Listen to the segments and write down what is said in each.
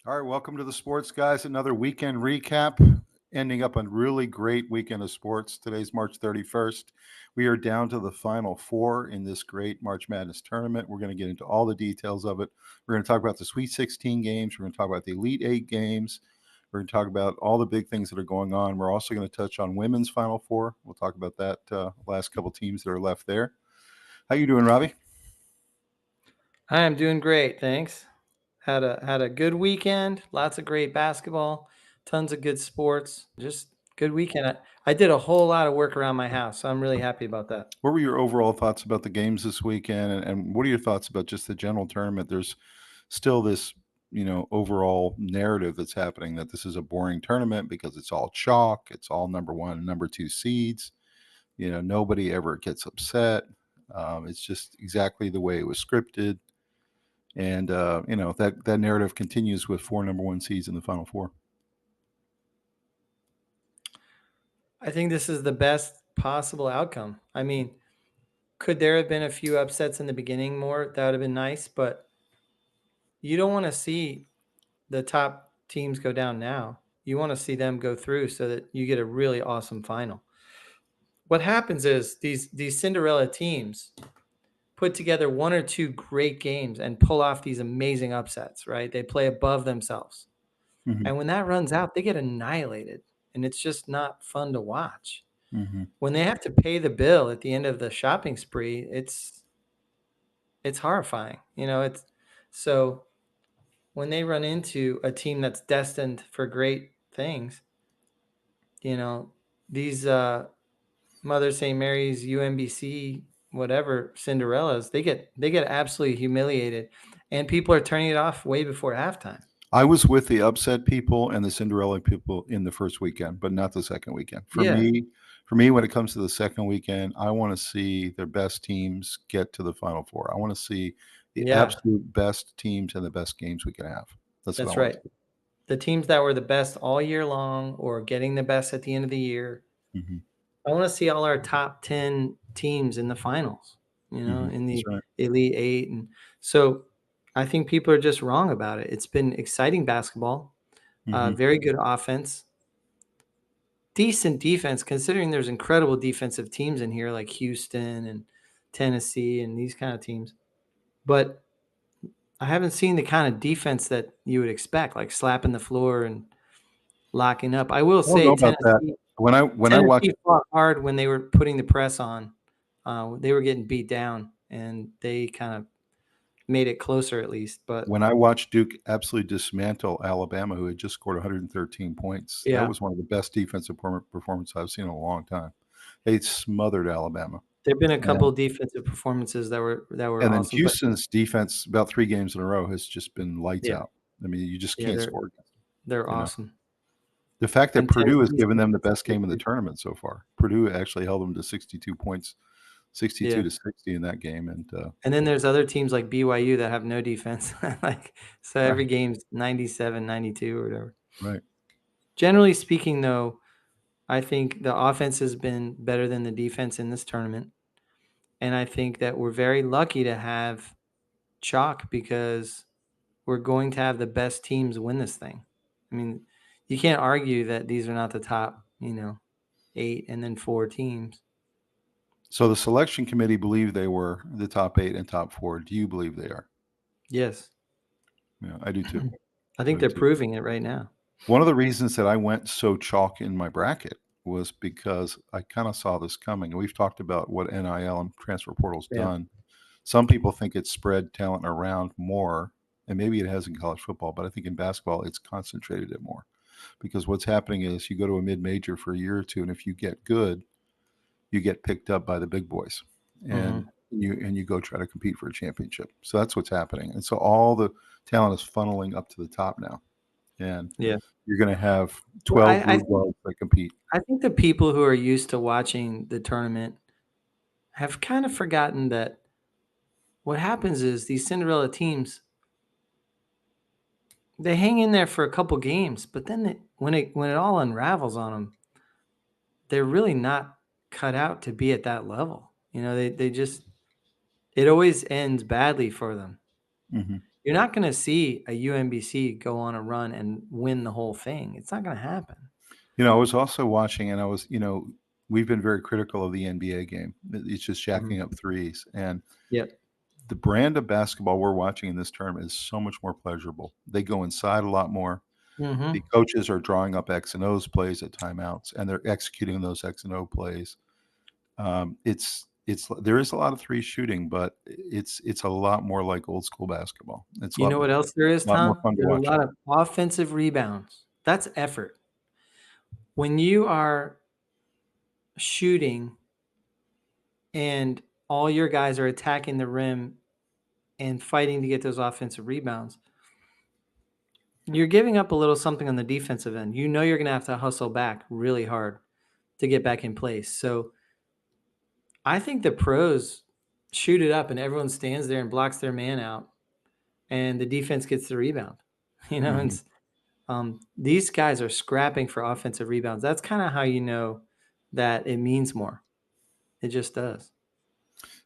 All right, welcome to the Sports Guys. Another weekend recap, ending up a really great weekend of sports. Today's March 31st. We are down to the final four in this great March Madness tournament. We're going to get into all the details of it. We're going to talk about the Sweet 16 games. We're going to talk about the Elite Eight games. We're going to talk about all the big things that are going on. We're also going to touch on women's Final Four. We'll talk about that last couple teams that are left there. How you doing, Robbie? I am doing great, thanks. Had a good weekend, lots of great basketball, tons of good sports, just good weekend. I did a whole lot of work around my house, so I'm really happy about that. What were your overall thoughts about the games this weekend, and what are your thoughts about just the general tournament? There's still this, overall narrative that's happening that this is a boring tournament because it's all chalk, it's all number one and number two seeds. Nobody ever gets upset. It's just exactly the way it was scripted, and that narrative continues with four number one seeds in the Final Four. I think this is the best possible outcome. I mean, could there have been a few upsets in the beginning more? That would have been nice, but you don't want to see the top teams go down now. You want to see them go through so that you get a really awesome final. What happens is these Cinderella teams put together one or two great games and pull off these amazing upsets, right? They play above themselves. Mm-hmm. And when that runs out, they get annihilated. And it's just not fun to watch. Mm-hmm. When they have to pay the bill at the end of the shopping spree, it's horrifying. It's so when they run into a team that's destined for great things, these Mother St. Mary's, UMBC, whatever Cinderellas, they get absolutely humiliated, and people are turning it off way before halftime. I was with the upset people and the Cinderella people in the first weekend, but not the second weekend. For me, when it comes to the second weekend, I want to see their best teams get to the Final Four. I want to see the absolute best teams and the best games we can have. That's what I right. want to see. The teams that were the best all year long or getting the best at the end of the year. Mm-hmm. I want to see all our top 10 teams in the finals, Mm-hmm. in the Right. Elite Eight. And so I think people are just wrong about it. It's been exciting basketball, Mm-hmm. very good offense, decent defense, considering there's incredible defensive teams in here like Houston and Tennessee and these kind of teams. But I haven't seen the kind of defense that you would expect, like slapping the floor and locking up. I will I don't know say about that. When I watch, Tennessee fought hard when they were putting the press on. They were getting beat down, and they kind of made it closer at least. But when I watched Duke absolutely dismantle Alabama, who had just scored 113 points, that was one of the best defensive performances I've seen in a long time. They smothered Alabama. There've been a couple of defensive performances that were And then awesome. Houston's defense, about 3 games in a row, has just been lights out. I mean, you just can't score against them. They're awesome. The fact that And Purdue has given them the best game in the tournament so far. Purdue actually held them to 62 points, 62 to 60 in that game. And then there's other teams like BYU that have no defense. So every game's 97, 92 or whatever. Right. Generally speaking, though, I think the offense has been better than the defense in this tournament. And I think that we're very lucky to have chalk because we're going to have the best teams win this thing. I mean, you can't argue that these are not the top, 8 and then 4 teams. So the selection committee believed they were the top 8 and top 4. Do you believe they are? Yes. Yeah, I do too. I think they're proving it right now. One of the reasons that I went so chalk in my bracket was because I kind of saw this coming. We've talked about what NIL and transfer portal's done. Some people think it's spread talent around more, and maybe it has in college football, but I think in basketball it's concentrated it more. Because what's happening is you go to a mid-major for a year or two, and if you get good, you get picked up by the big boys, and you go try to compete for a championship. So that's what's happening, and so all the talent is funneling up to the top now, and you're going to have 12 blue bloods that compete. I think the people who are used to watching the tournament have kind of forgotten that what happens is these Cinderella teams, they hang in there for a couple games, but then when it all unravels on them, they're really not cut out to be at that level. They just, it always ends badly for them. Mm-hmm. You're not going to see a UMBC go on a run and win the whole thing. It's not going to happen. I was also watching, and I was, we've been very critical of the NBA game. It's just jacking up threes. And Yep. the brand of basketball we're watching in this tournament is so much more pleasurable. They go inside a lot more. The coaches are drawing up X and O's plays at timeouts, and they're executing those X and O plays. There is a lot of three shooting, but it's a lot more like old school basketball. It's You know what else there is, a lot more Tom? fun to There's a watch. lot of offensive rebounds. That's effort. When you are shooting and all your guys are attacking the rim and fighting to get those offensive rebounds, you're giving up a little something on the defensive end. You know you're going to have to hustle back really hard to get back in place. So I think the pros shoot it up and everyone stands there and blocks their man out and the defense gets the rebound. And these guys are scrapping for offensive rebounds. That's kind of how you know that it means more. It just does.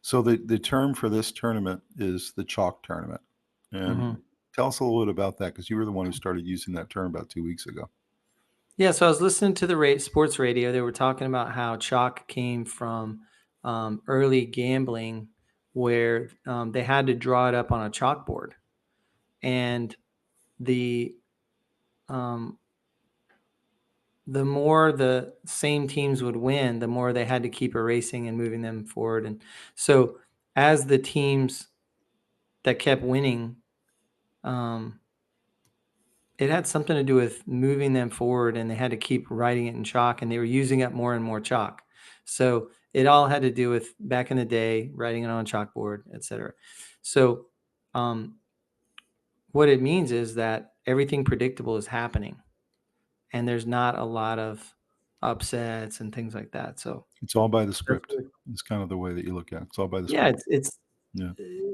So the term for this tournament is the chalk tournament. And tell us a little bit about that, because you were the one who started using that term about 2 weeks ago. Yeah, so I was listening to the sports radio. They were talking about how chalk came from early gambling, where they had to draw it up on a chalkboard, and the more the same teams would win, the more they had to keep erasing and moving them forward. And so as the teams that kept winning, it had something to do with moving them forward, and they had to keep writing it in chalk, and they were using up more and more chalk. So it all had to do with, back in the day, writing it on a chalkboard, etc. So what it means is that everything predictable is happening, and there's not a lot of upsets and things like that. So it's all by the script. It's kind of the way that you look at it. It's all by the script. Yeah, it's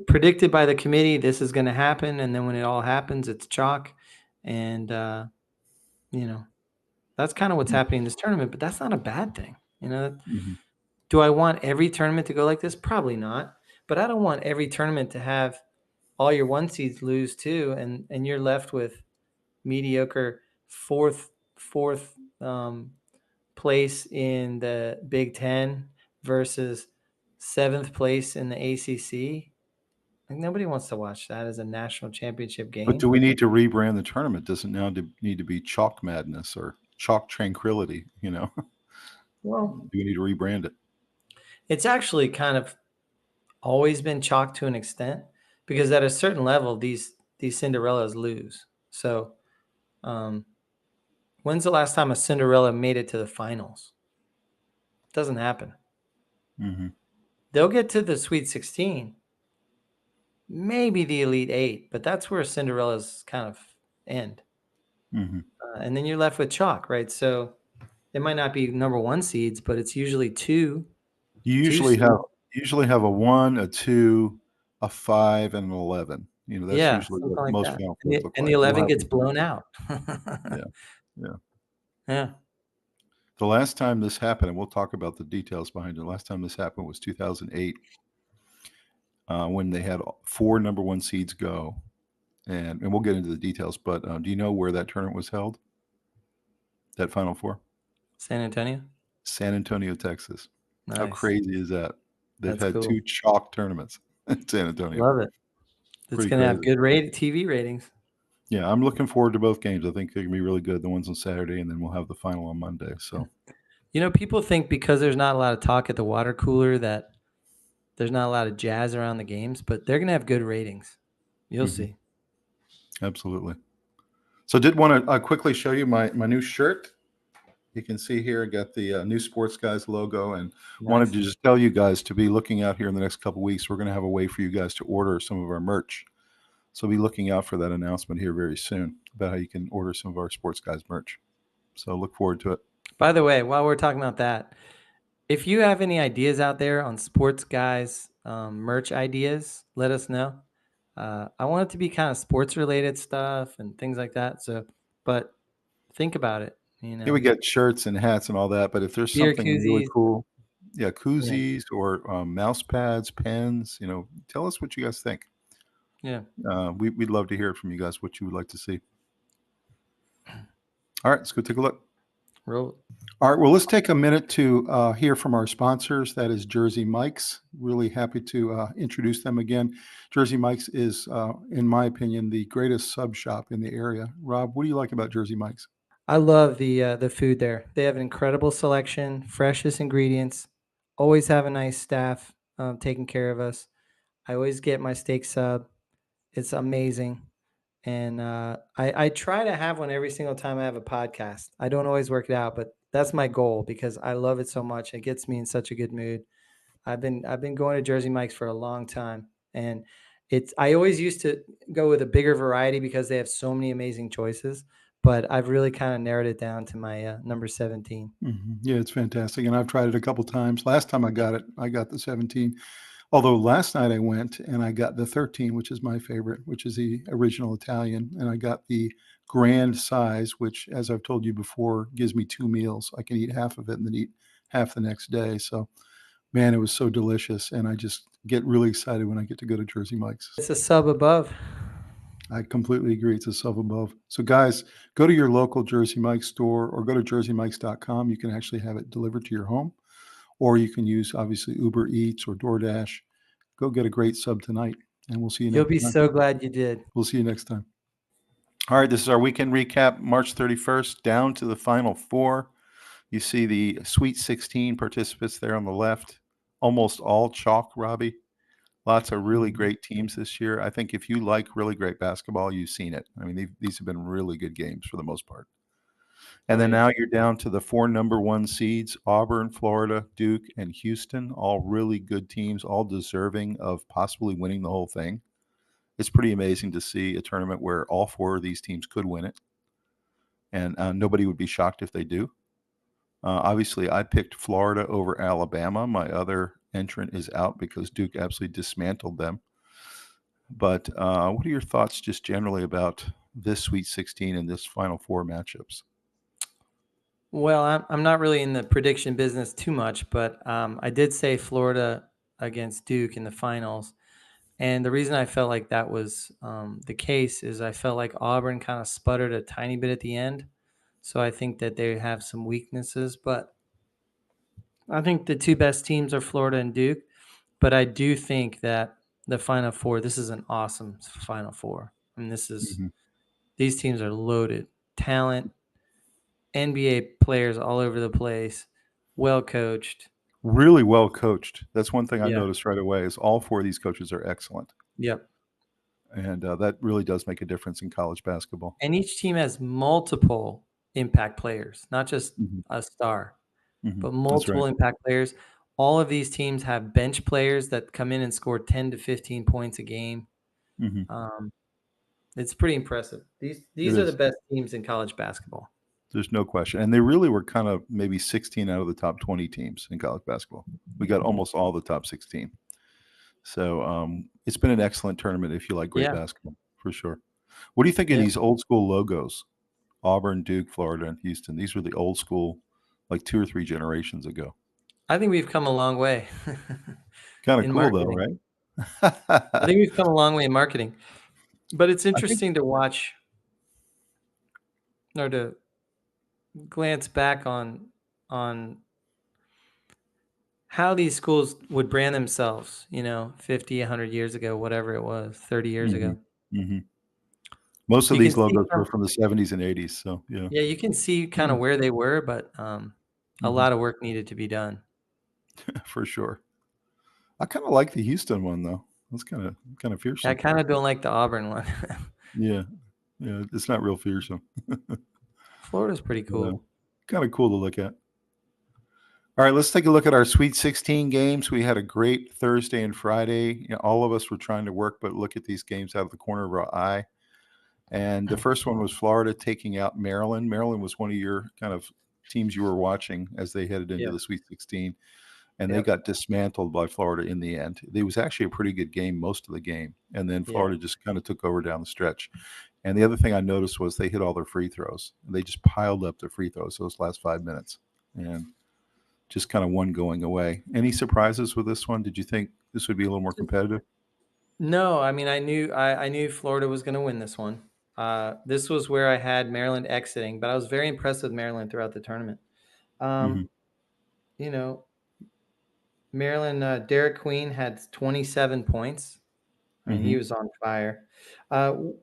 predicted by the committee. This is going to happen, and then when it all happens, it's chalk. And that's kind of what's happening in this tournament, but that's not a bad thing. Do I want every tournament to go like this? Probably not. But I don't want every tournament to have all your one seeds lose too, and you're left with mediocre fourth place in the Big Ten versus 7th place in the ACC. Like, nobody wants to watch that as a national championship game. But do we need to rebrand the tournament? Does it now need to be Chalk Madness or Chalk Tranquility? Well, do we need to rebrand it? It's actually kind of always been chalk to an extent, because at a certain level, these Cinderellas lose. So, when's the last time a Cinderella made it to the finals? It doesn't happen. They'll get to the Sweet 16. Maybe the Elite 8, but that's where Cinderellas kind of end. And then you're left with chalk, right? So it might not be number 1 seeds, but it's usually 2. You usually have a 1, a 2, a 5, and an 11. That's usually what like most Final Fours look like. And the 11 gets blown out. Yeah. The last time this happened, and we'll talk about the details behind it. The last time this happened was 2008. When they had 4 number 1 seeds go, and we'll get into the details. But do you know where that tournament was held? That Final Four? San Antonio. San Antonio, Texas. Nice. How crazy is that? They've had 2 chalk tournaments in San Antonio. Love it. It's going to have good TV ratings. Yeah, I'm looking forward to both games. I think they're going to be really good. The ones on Saturday, and then we'll have the final on Monday. So, people think because there's not a lot of talk at the water cooler that there's not a lot of jazz around the games, but they're going to have good ratings. You'll see. Absolutely. So did want to quickly show you my new shirt. You can see here, I got the new Sports Guyz logo, and wanted to just tell you guys to be looking out here in the next couple of weeks. We're going to have a way for you guys to order some of our merch. So be looking out for that announcement here very soon about how you can order some of our Sports Guyz merch. So look forward to it. By the way, while we're talking about that, if you have any ideas out there on Sports Guyz merch ideas, let us know. I want it to be kind of sports related stuff and things like that. So, but think about it. Yeah, we got shirts and hats and all that. But if there's something really cool, koozies or mouse pads, pens, tell us what you guys think. Yeah. We'd love to hear it from you guys, what you would like to see. All right, let's go take a look. Roll. All right, well, let's take a minute to hear from our sponsors. That is Jersey Mike's. Really happy to introduce them again. Jersey Mike's is, in my opinion, the greatest sub shop in the area. Rob, what do you like about Jersey Mike's? I love the food there. They have an incredible selection, freshest ingredients. Always have a nice staff taking care of us. I always get my steak sub. It's amazing. And I try to have one every single time I have a podcast. I don't always work it out, but that's my goal because I love it so much. It gets me in such a good mood. I've been going to Jersey Mike's for a long time, and I always used to go with a bigger variety because they have so many amazing choices. But I've really kind of narrowed it down to my number 17. Yeah, it's fantastic. And I've tried it a couple times. Last time I got the 17. Although last night I went and I got the 13, which is my favorite, which is the original Italian. And I got the grand size, which, as I've told you before, gives me 2 meals. I can eat half of it and then eat half the next day. So, man, it was so delicious. And I just get really excited when I get to go to Jersey Mike's. It's a sub above. I completely agree. It's a sub above. So, guys, go to your local Jersey Mike's store or go to jerseymikes.com. You can actually have it delivered to your home, or you can use, obviously, Uber Eats or DoorDash. Go get a great sub tonight, and we'll see you You'll next be time. so glad you did. We'll see you next time. All right, this is our weekend recap, March 31st, down to the Final Four. You see the Sweet 16 participants there on the left, almost all chalk, Robbie. Lots of really great teams this year. I think if you like really great basketball, you've seen it. I mean, these have been really good games for the most part. And then now you're down to the 4 number 1 seeds, Auburn, Florida, Duke, and Houston, all really good teams, all deserving of possibly winning the whole thing. It's pretty amazing to see a tournament where all 4 of these teams could win it. And nobody would be shocked if they do. Obviously, I picked Florida over Alabama. My other entrant is out because Duke absolutely dismantled them. But what are your thoughts just generally about this Sweet 16 and this Final Four matchups? Well, I'm not really in the prediction business too much, but I did say Florida against Duke in the finals. And the reason I felt like that was the case is I felt like Auburn kind of sputtered a tiny bit at the end. So I think that they have some weaknesses, but I think the 2 best teams are Florida and Duke. But I do think that the Final Four, this is an awesome Final Four. I mean, these teams are loaded. Talent, NBA players all over the place, well coached. Really well coached. That's one thing I Yeah. noticed right away is all 4 of these coaches are excellent. Yep. And that really does make a difference in college basketball. And each team has multiple impact players, not just a star, but multiple impact players. All of these teams have bench players that come in and score 10 to 15 points a game. It's pretty impressive. These are the best teams in college basketball. There's no question. And they really were kind of maybe 16 out of the top 20 teams in college basketball. We got almost all the top 16. So it's been an excellent tournament if you like great basketball, for sure. What do you think of these old school logos? Auburn, Duke, Florida, and Houston. These were the old school, like 2 or 3 generations ago. I think we've come a long way. Kind of cool, marketing, though, right? I think we've come a long way in marketing. But it's interesting to watch or to glance back on how these schools would brand themselves, 50, 100 years ago, whatever it was, 30 years ago. Most of these logos were from the 70s and 80s. So, yeah. Yeah, you can see kind of where they were, but a lot of work needed to be done. For sure. I kind of like the Houston one, though. That's kind of fearsome. I kind of don't like the Auburn one. Yeah, it's not real fearsome. Florida's pretty cool. Kind of cool to look at. All right, let's take a look at our Sweet 16 games. We had a great Thursday and Friday. All of us were trying to work, but look at these games out of the corner of our eye. And the first one was Florida taking out Maryland. Maryland was one of your kind of teams you were watching as they headed into the Sweet 16. And they got dismantled by Florida in the end. It was actually a pretty good game most of the game. And then Florida just kind of took over down the stretch. And the other thing I noticed was they hit all their free throws. They just piled up their free throws those last 5 minutes. And just kind of one going away. Any surprises with this one? Did you think this would be a little more competitive? No, I mean, I knew Florida was going to win this one. This was where I had Maryland exiting, but I was very impressed with Maryland throughout the tournament. Hmm. You know, Maryland, Derek Queen had 27 points. I mean, he Hmm. was on fire.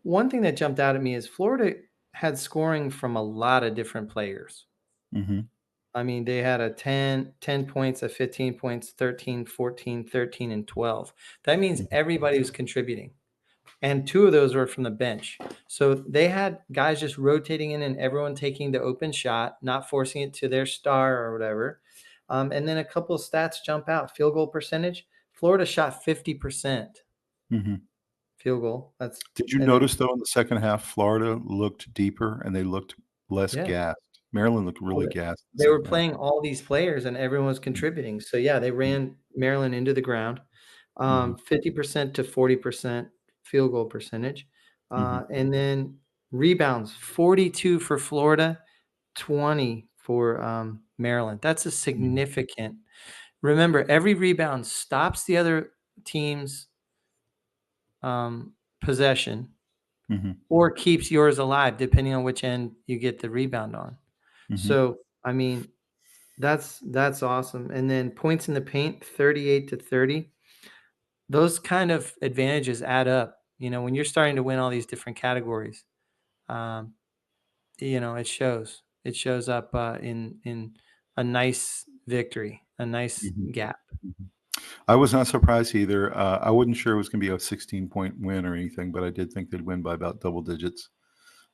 One thing that jumped out at me is Florida had scoring from a lot of different players. Hmm. I mean, they had a 10 points, a 15 points, 13, 14, 13, and 12. That means everybody was contributing. And two of those were from the bench. So they had guys just rotating in and everyone taking the open shot, not forcing it to their star or whatever. And then a couple of stats jump out. Field goal percentage. Florida shot 50% Hmm. field goal. Did you And then notice though in the second half, Florida looked deeper and they looked less yeah, gassed. Maryland looked really well, gassed in the they were second half. playing all these players and everyone was contributing. So yeah, they ran Maryland into the ground. Hmm. 50% to 40% field goal percentage. Hmm. And then rebounds, 42 for Florida, 20 for Maryland. That's a Hmm. significant. Remember, every rebound stops the other team's possession Hmm. or keeps yours alive, depending on which end you get the rebound on. Hmm. So, I mean, that's awesome. And then points in the paint, 38 to 30. Those kind of advantages add up. When you're starting to win all these different categories, um, it shows. It shows up in a nice victory, a nice Hmm. gap. I was not surprised either. I wasn't sure it was going to be a 16-point win or anything, but I did think they'd win by about double digits.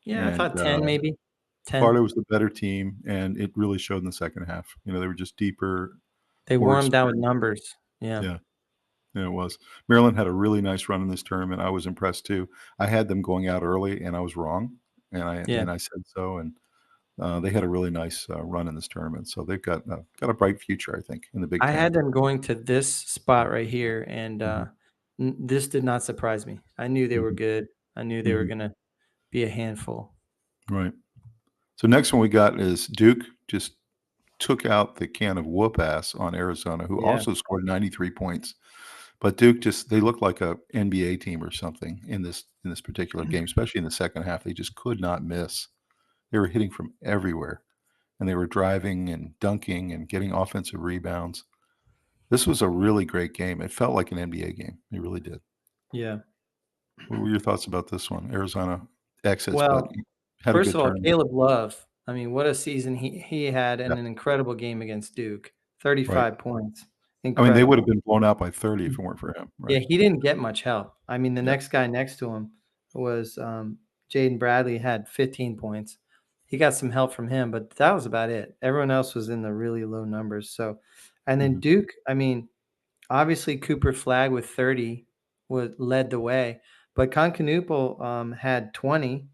Yeah, I And thought 10 maybe. 10. Florida was the better team, and it really showed in the second half. They were just deeper, They more wore them down with experienced. numbers. Yeah. Yeah, yeah, it was. Maryland had a really nice run in this tournament. I was impressed too. I had them going out early, and I was wrong, and I Yeah. and I said so. And they had a really nice run in this tournament, so they've got a bright future, I think, in the Big I Ten. had them going to this spot right here, and Hmm. this did not surprise me. I knew they were Hmm. good. I knew they were Hmm. going to be a handful. Right. So next one we got is Duke just took out the can of whoop ass on Arizona, who Yeah. also scored 93 points. But Duke just they looked like a NBA team or something in this particular game, especially in the second half. They just could not miss. They were hitting from everywhere, and they were driving and dunking and getting offensive rebounds. This was a really great game. It felt like an NBA game. It really did. Yeah. What were your thoughts about this one? Arizona exits, but Well, had a first good of all, tournament. Caleb Love. I mean, what a season he had Yeah, and an incredible game against Duke. right. 35 points. I mean, they would have Incredible. been blown out by 30 if it weren't for him, Yeah, right? he didn't get much help. I mean, the Yeah. next guy next to him was Jaden Bradley had 15 points. He got some help from him, but that was about it. Everyone else was in the really low numbers. So, and then Mhm. Duke, I mean, obviously Cooper Flagg with 30 led the way, but Concanoople had 20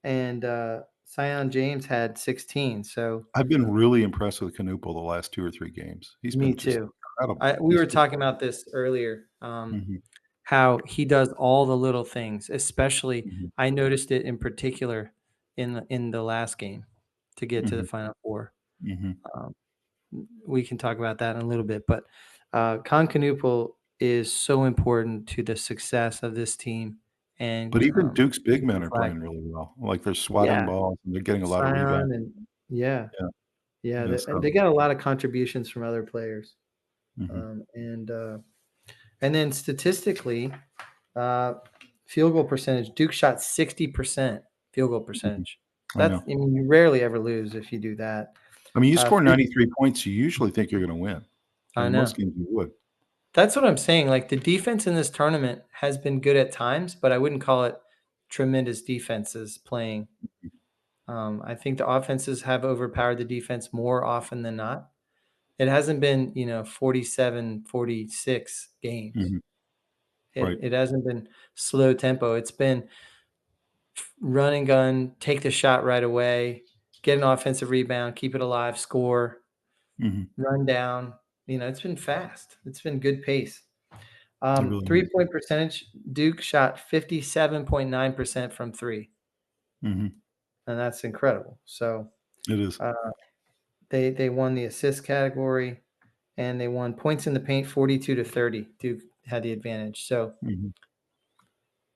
and Sion James had 16. So I've been really impressed with Canoopel the last 2 or 3 games. He's me been just too. incredible. We He's were just talking about this earlier. Mhm. How he does all the little things, especially Mhm. I noticed it in particular in the last game to get to the Mhm. Final Four. Mhm. Um, we can talk about that in a little bit, but Concanoople is so important to the success of this team. And But even Duke's big men Cooper are Flag, playing really well. Like, they're swatting yeah, balls, and they're getting a lot of rebounds. Sion, and yeah, Yeah, yeah, yeah, they so got a lot of contributions from other players, Mhm. um, and uh, and then statistically, Uh, field goal percentage, Duke shot 60% field goal Mhm. percentage. I know. I mean, you rarely ever lose if you do that. I mean, you score Free 93 points, you usually think you're gonna win. I I mean, most know. games you would. That's what I'm saying, like, the defense in this tournament has been good at times, but I wouldn't call it tremendous defenses playing. I think the offenses have overpowered the defense more often than not. It hasn't been, 47, 46 games. Mhm. It Right. it hasn't been slow tempo. It's been run and gun, take the shot right away, get an offensive rebound, keep it alive, score, Mhm. run down. It's been fast. It's been good pace. It really is. 3-point percentage, Duke shot 57.9% from three, Mhm. and that's incredible. So It is. uh, they won the assist category, and they won points in the paint 42 to 30. Duke had the advantage. So Mhm.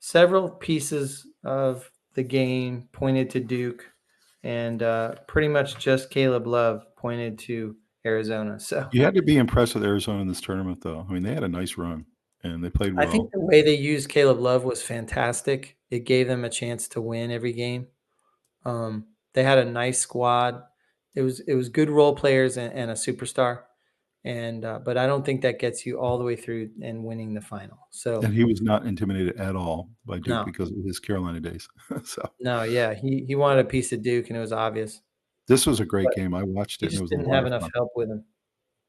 several pieces of the game pointed to Duke, and pretty much just Caleb Love pointed to Arizona. So You had to be impressed with Arizona in this tournament, though. I mean, they had a nice run and they played I think well. the way they used Caleb Love was fantastic. It gave them a chance to win every game. They had a nice squad. It was good role players and a superstar, and but I don't think that gets you all the way through and winning the final. So And he was not intimidated at all by Duke no, because of his Carolina days. So no, yeah, he wanted a piece of Duke, and it was obvious. this was a great But game. I watched he it and it just was a didn't lot have of enough fun. help with him.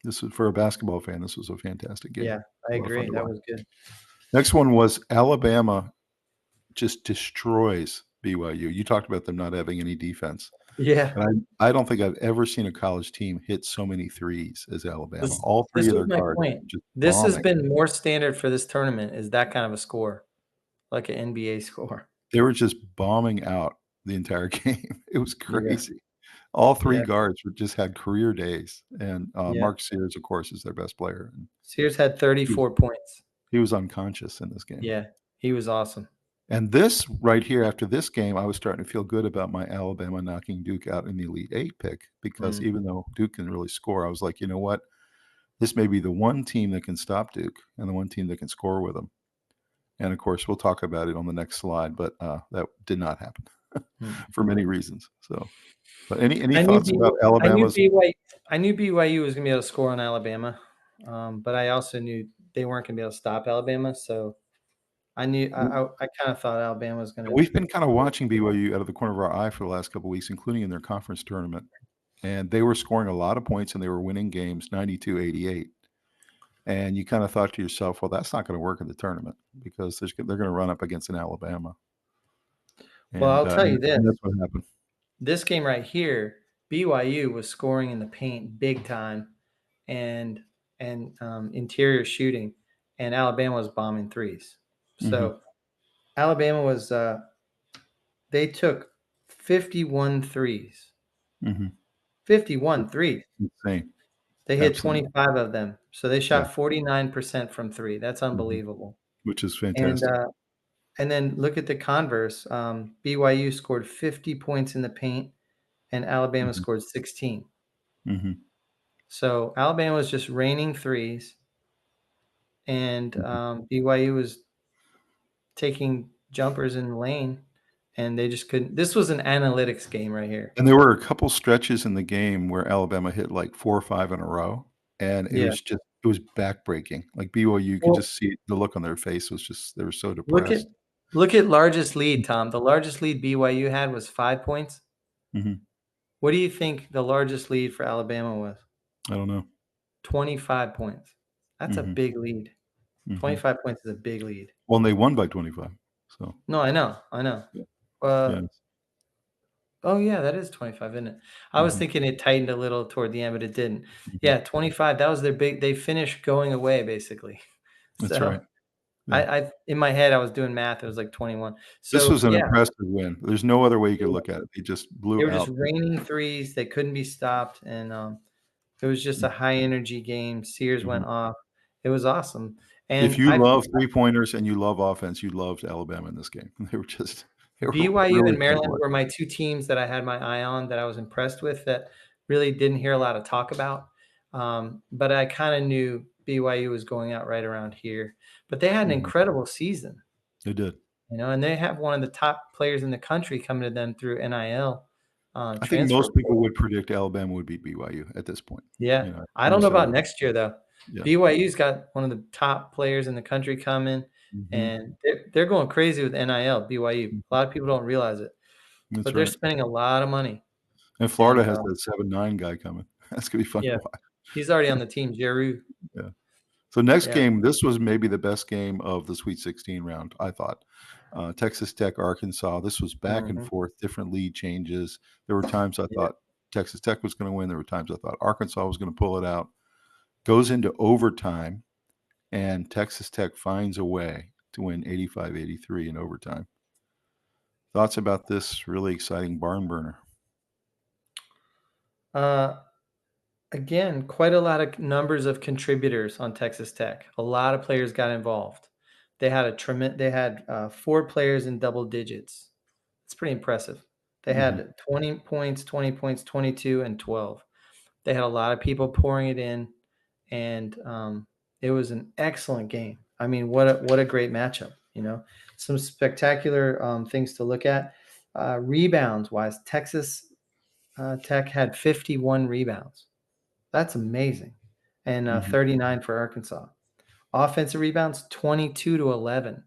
This was for a basketball fan. This was a fantastic game. Yeah, I A lot of fun agree. to That watch. was good. Next one was Alabama just destroys BYU. You talked about them not having any defense. Yeah, And I don't think I've ever seen a college team hit so many threes as Alabama. this All three this of was their my guards point. were just This has bombing. been more standard for this tournament is that kind of a score, like an NBA score. They were just bombing out the entire game. It was Yeah, crazy. All three yeah, guards were just had career days, and yeah. Mark Sears, of course, is their best player, and Sears had he was 34 points. he was unconscious in this game. Yeah, he was awesome. And this right here, after this game, I was starting to feel good about my Alabama knocking Duke out in the Elite Eight pick because Mm. even though Duke can really score, I was like, you know what? This may be the one team that can stop Duke and the one team that can score with them. And of course, we'll talk about it on the next slide, but that did not happen Mm. for many reasons. So, but any I knew thoughts about Alabama's? I knew BYU was gonna be able to score on Alabama, but I also knew they weren't gonna be able to stop Alabama. So I knew I kind of thought Alabama was gonna. We've been kind of watching BYU out of the corner of our eye for the last couple of weeks, including in their conference tournament. And they were scoring a lot of points and they were winning games 92-88. And you kind of thought to yourself, well, that's not going to work in the tournament because they're going to run up against an Alabama. Well, And, I'll tell you this: and that's what happened. this game right here, BYU was scoring in the paint big time, and interior shooting, and Alabama was bombing threes. So Alabama was they took 51 threes. Mm-hmm. 51 threes. Insane. They hit Absolutely. 25 of them. So they Yeah. shot 49% from three. That's unbelievable. Which is And fantastic. and then look at the converse. BYU scored 50 points in the paint, and Alabama Mhm. scored 16. Mhm. So Alabama was just raining threes, and Mhm. BYU was taking jumpers in the lane, and they just couldn't. This was an analytics game right here. And there were a couple stretches in the game where Alabama hit like 4 or 5 in a row, and it Yeah. was backbreaking. Like BYU, you could Well, just see the look on their face was just they were so look at depressed. look at largest lead, Tom. The largest lead BYU had was 5 points. Mhm. What do you think the largest lead for Alabama was? I don't know. 25 points. That's a Mhm. big lead. Mhm. 25 points is a big lead. Well, and they won by 25. So, No, I know. I know. yeah. Uh, Yes. oh yeah, that is 25, isn't it? I was Mhm. thinking it tightened a little toward the end, but it didn't. Mhm. Yeah, 25. That was their big they finished going away basically. That's So right. Yeah. I in my head I was doing math. It was like 21. This So was an yeah, impressive win. There's no other way you they could were look at it. They just they blew were just out. raining threes. They couldn't be stopped, and it was just a Mhm. high energy game. Sears Mhm. went off. It was awesome. If And you I love three-pointers and you love offense, you loved Alabama in this game. They were BYU really and fun to Maryland watch. were my 2 teams that I had my eye on that I was impressed with that really didn't hear a lot of talk about. But I kinda knew BYU was going out right around here. But they had an Mhm. incredible season, They did. and they have one of the top players in the country coming to them through NIL, I think transfer most people portal. would predict Alabama would beat BYU at this point. Yeah. You know, I don't know almost about everybody. next year, though. Yeah. BYU's got one of the top players in the country coming, Mhm. and they're going crazy with NIL, BYU. A Mhm. lot of people don't realize it, That's but they're right. spending a lot of money. And Florida And, has that 7-9 guy coming. That's gonna be fun to yeah, watch. he's already on the team, Giroux. Yeah. So next Yeah. game, this was maybe the best game of the Sweet 16 round, I thought. Texas Tech, Arkansas. This was back and Mhm. forth, different lead changes. There were times I Yeah. thought Texas Tech was going to win. There were times I thought Arkansas was going to pull it out. Goes into overtime, and Texas Tech finds a way to win 85-83 in overtime. Thoughts about this really exciting barn burner? Uh, Again, quite a lot of numbers of contributors on Texas Tech. A lot of players got involved. They had 4 players in double digits. It's pretty impressive. They had 20 points, 22, and 12. They had a lot of people pouring it in, and it was an excellent game. I mean, what a great matchup. Some spectacular things to look at. Rebounds wise, Texas Tech had 51 rebounds. That's amazing, and 39 for Arkansas. Offensive rebounds, 22 to 11.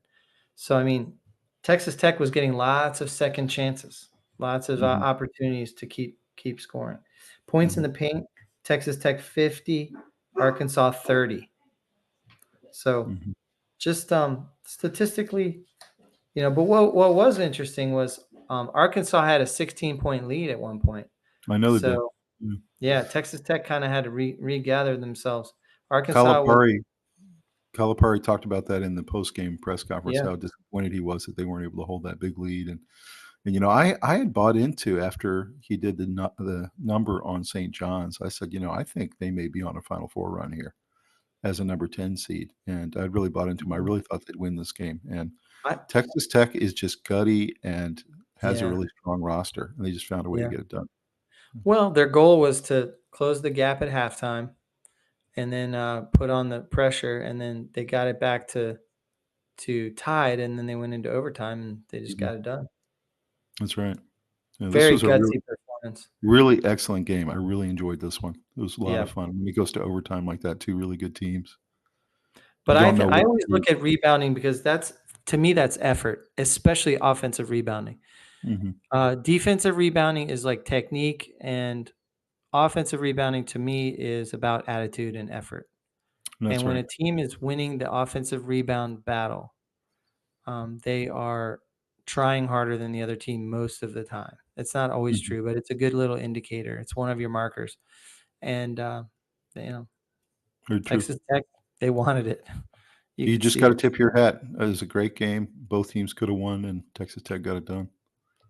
So I mean, Texas Tech was getting lots of second chances, lots of opportunities to keep scoring. Points in the paint, Texas Tech 50, Arkansas 30. So just statistically, but what was interesting was Arkansas had a 16-point lead at one point. I know they did. Yeah, Texas Tech kind of had to regather themselves. Arkansas Calipari talked about that in the post-game press conference, Yeah. how disappointed he was that they weren't able to hold that big lead. And I had bought into, after he did the number on St. John's, I said, I think they may be on a Final Four run here as a number 10 seed. And I really bought into him. I really thought they'd win this game. And Texas Tech is just gutty and has a really strong roster, and they just found a way to get it done. Well, their goal was to close the gap at halftime and then put on the pressure, and then they got it back to tied, and then they went into overtime, and they just got it done. That's right. Very this was gutsy performance. Really excellent game. I really enjoyed this one. It was a lot of fun. When it goes to overtime like that, two really good teams. But I always look at rebounding because to me, that's effort, especially offensive rebounding. Defensive rebounding is like technique, and offensive rebounding to me is about attitude and effort. That's and when right. a team is winning the offensive rebound battle, they are trying harder than the other team most of the time. It's not always true, but it's a good little indicator. It's one of your markers. And, Texas Tech, they wanted it. You just got to tip your hat. It was a great game. Both teams could have won, and Texas Tech got it done.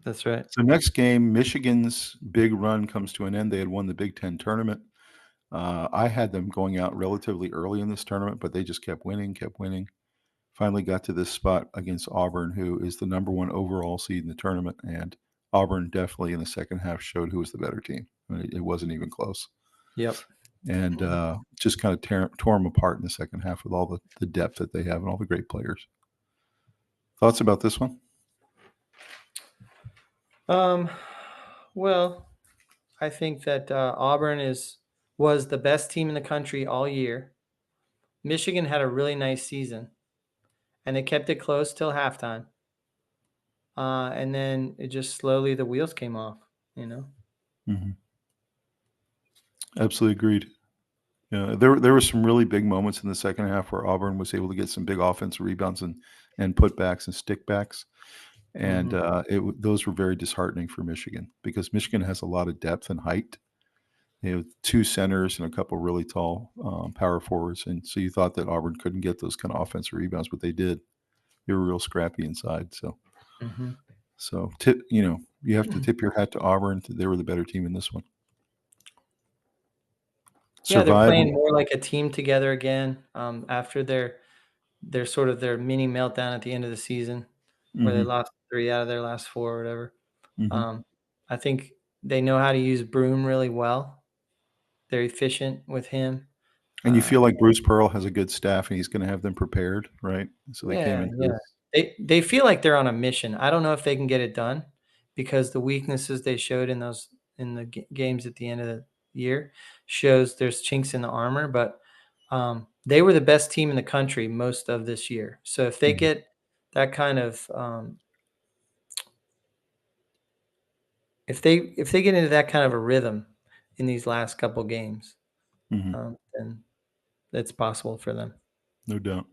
That's right. So next game, Michigan's big run comes to an end. They had won the Big Ten tournament. I had them going out relatively early in this tournament, but they just kept winning. Finally got to this spot against Auburn, who is the number 1 overall seed in the tournament. And Auburn definitely in the second half showed who was the better team. I mean, it wasn't even close. Yep. And just kind of tore them apart in the second half with all the depth that they have and all the great players. Thoughts about this one? Well, I think that Auburn was the best team in the country all year. Michigan had a really nice season, and they kept it close till halftime. And then it just slowly the wheels came off, Absolutely agreed. Yeah, there were some really big moments in the second half where Auburn was able to get some big offensive rebounds and putbacks and stickbacks. And those were very disheartening for Michigan because Michigan has a lot of depth and height. 2 centers and a couple really tall power forwards. And so you thought that Auburn couldn't get those kind of offensive rebounds, but they did. They were real scrappy inside. So, you have to tip your hat to Auburn. They were the better team in this one. Yeah, they're playing more like a team together again after their mini meltdown at the end of the season where they lost 3 out of their last 4 or whatever. I think they know how to use Broom really well. They're efficient with him. And you feel like Bruce Pearl has a good staff and he's going to have them prepared, right? So they came into this. They feel like they're on a mission. I don't know if they can get it done because the weaknesses they showed in the games at the end of the year shows there's chinks in the armor, but they were the best team in the country most of this year. So if they get that kind of if they get into that kind of a rhythm in these last couple games, then it's possible for them. No doubt.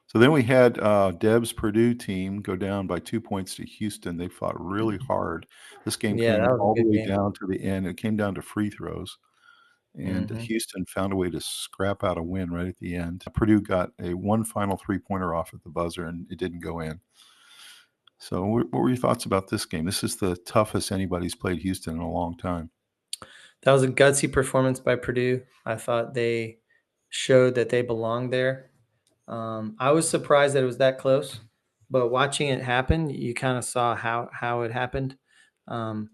So then we had Deb's Purdue team go down by 2 points to Houston. They fought really hard. This game came all the way down to the end. It came down to free throws. And Houston found a way to scrap out a win right at the end. Purdue got one final 3-pointer off at the buzzer, and it didn't go in. So what were your thoughts about this game? This is the toughest anybody's played Houston in a long time. That was a gutsy performance by Purdue. I thought they showed that they belonged there. I was surprised that it was that close, but watching it happen, you kind of saw how it happened. Um,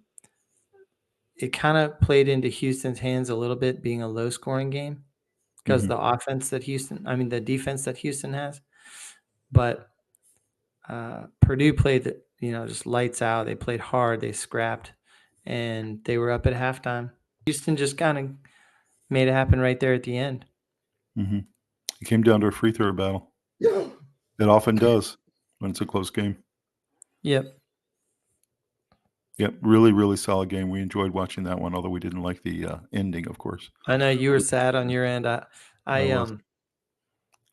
it kind of played into Houston's hands a little bit, being a low scoring game because Mhm. the defense that Houston has. But Purdue played, just lights out. They played hard. They scrapped, and they were up at halftime. Houston just kind of made it happen right there at the end. Mhm. It came down to a free throw battle. It often does when it's a close game. Yep. Yep, really, really solid game. We enjoyed watching that one, although we didn't like the ending, of course. I know you were sad on your end. I I I was. um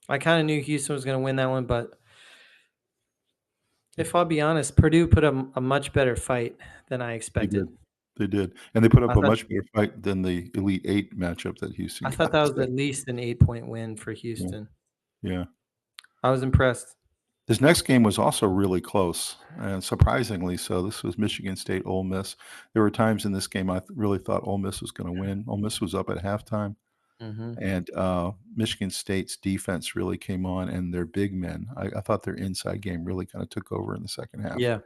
I kind of knew Houston was going to win that one, but if I'll be honest, Purdue put up a much better fight than I They expected. did. They did, and they put I up a thought much better fight than the Elite 8 matchup that Houston I thought got, that was so at least an 8-point win for yeah, Houston. yeah. I was impressed. This next game was also really close, and surprisingly so. This was Michigan State Ole Miss. There were times in this game I really thought Ole Miss was gonna win. Ole Miss was up at halftime, Hmm. and, Michigan State's defense really came on, and their big men, I thought their inside game really kinda took over in the second half, Yeah.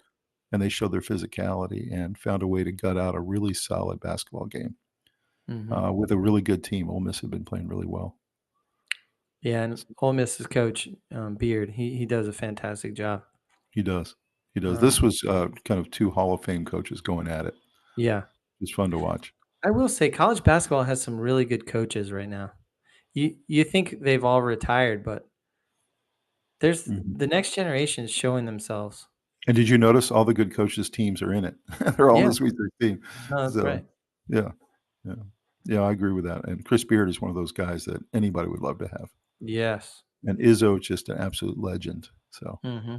and they showed their physicality and found a way to gut out a really solid basketball game, Hmm. with a really good team. Ole Miss had been playing really well. Yeah, and Ole Miss's coach, Beard, he does a fantastic job. He does. He does. This Um, was, kind of 2 Hall of Fame coaches going at it. yeah, It's fun to watch. I will say college basketball has some really good coaches right now. You think they've all retired, but there's Mhm. the next generation is showing themselves. And did you notice all the good coaches' teams are in it? They're all in Yeah, the Sweet 16. no, that's So, right. yeah, yeah. Yeah, I agree with that, and Chris Beard is one of those guys that anybody would love to have, Yes. and Izzo is just an absolute legend, Hmm.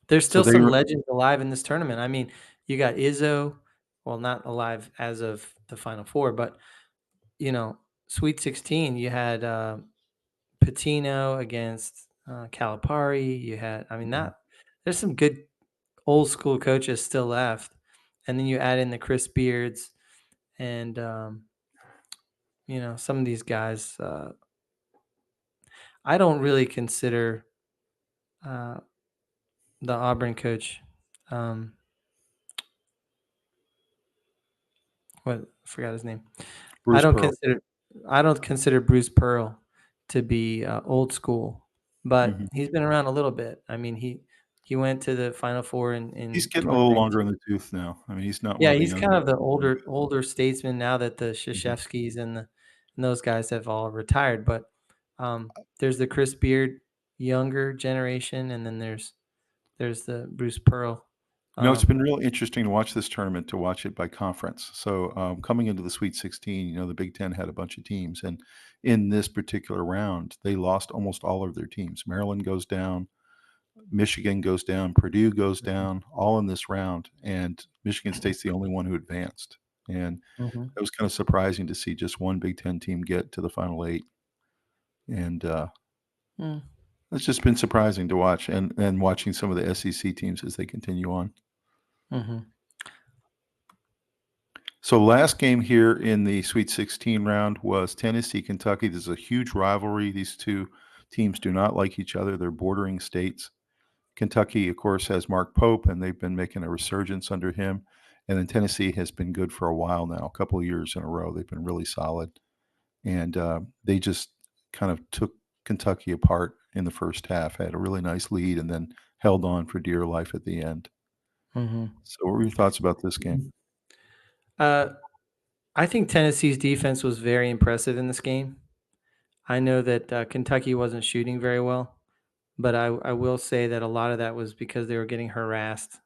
There's so still they some were legends alive in this tournament. I mean, you got Izzo, well, not alive as of the Final Four, but you know, Sweet 16. You had Patino against Calipari. You had, I mean, Mhm. that there's some good old school coaches still left, and then you add in the Chris Beards and some of these guys. I don't really consider uh, the Auburn coach. Um, what I forgot his name. I Bruce don't Pearl. consider I don't consider Bruce Pearl to be old school, but Mhm. he's been around a little bit. I mean, he went to the Final Four He's in getting a little longer in 2019. the tooth now. I mean, he's not one Yeah, of the he's kind younger of the young guys. older statesman now that the Mhm. Krzyzewskis and those guys have all retired. But there's the Chris Beard younger generation, and then there's the Bruce Pearl. It's Um, been real interesting to watch this tournament, to watch it by conference. So, coming into the Sweet 16, the Big Ten had a bunch of teams, and in this particular round, they lost almost all of their teams. Maryland goes down, Michigan goes down, Purdue goes down, all in this round, and Michigan State's the only one who advanced. And mhm. it was kind of surprising to see just one Big Ten team get to the Final 8, and Mm, it's just been surprising to watch, and watching some of the SEC teams as they continue on. mhm, So last game here in the Sweet 16 round was Tennessee, Kentucky. There's a huge rivalry. These two teams do not like each other. They're bordering states. Kentucky, of course, has Mark Pope, and they've been making a resurgence under him. And then Tennessee has been good for a while now, a couple of years in a row. They've been really solid. And they just kind of took Kentucky apart in the first half, had a really nice lead, and then held on for dear life at the end. mhm. So, what were your thoughts about this game? Uh, I think Tennessee's defense was very impressive in this game. I know that Kentucky wasn't shooting very well, but I will say that a lot of that was because they were getting harassed.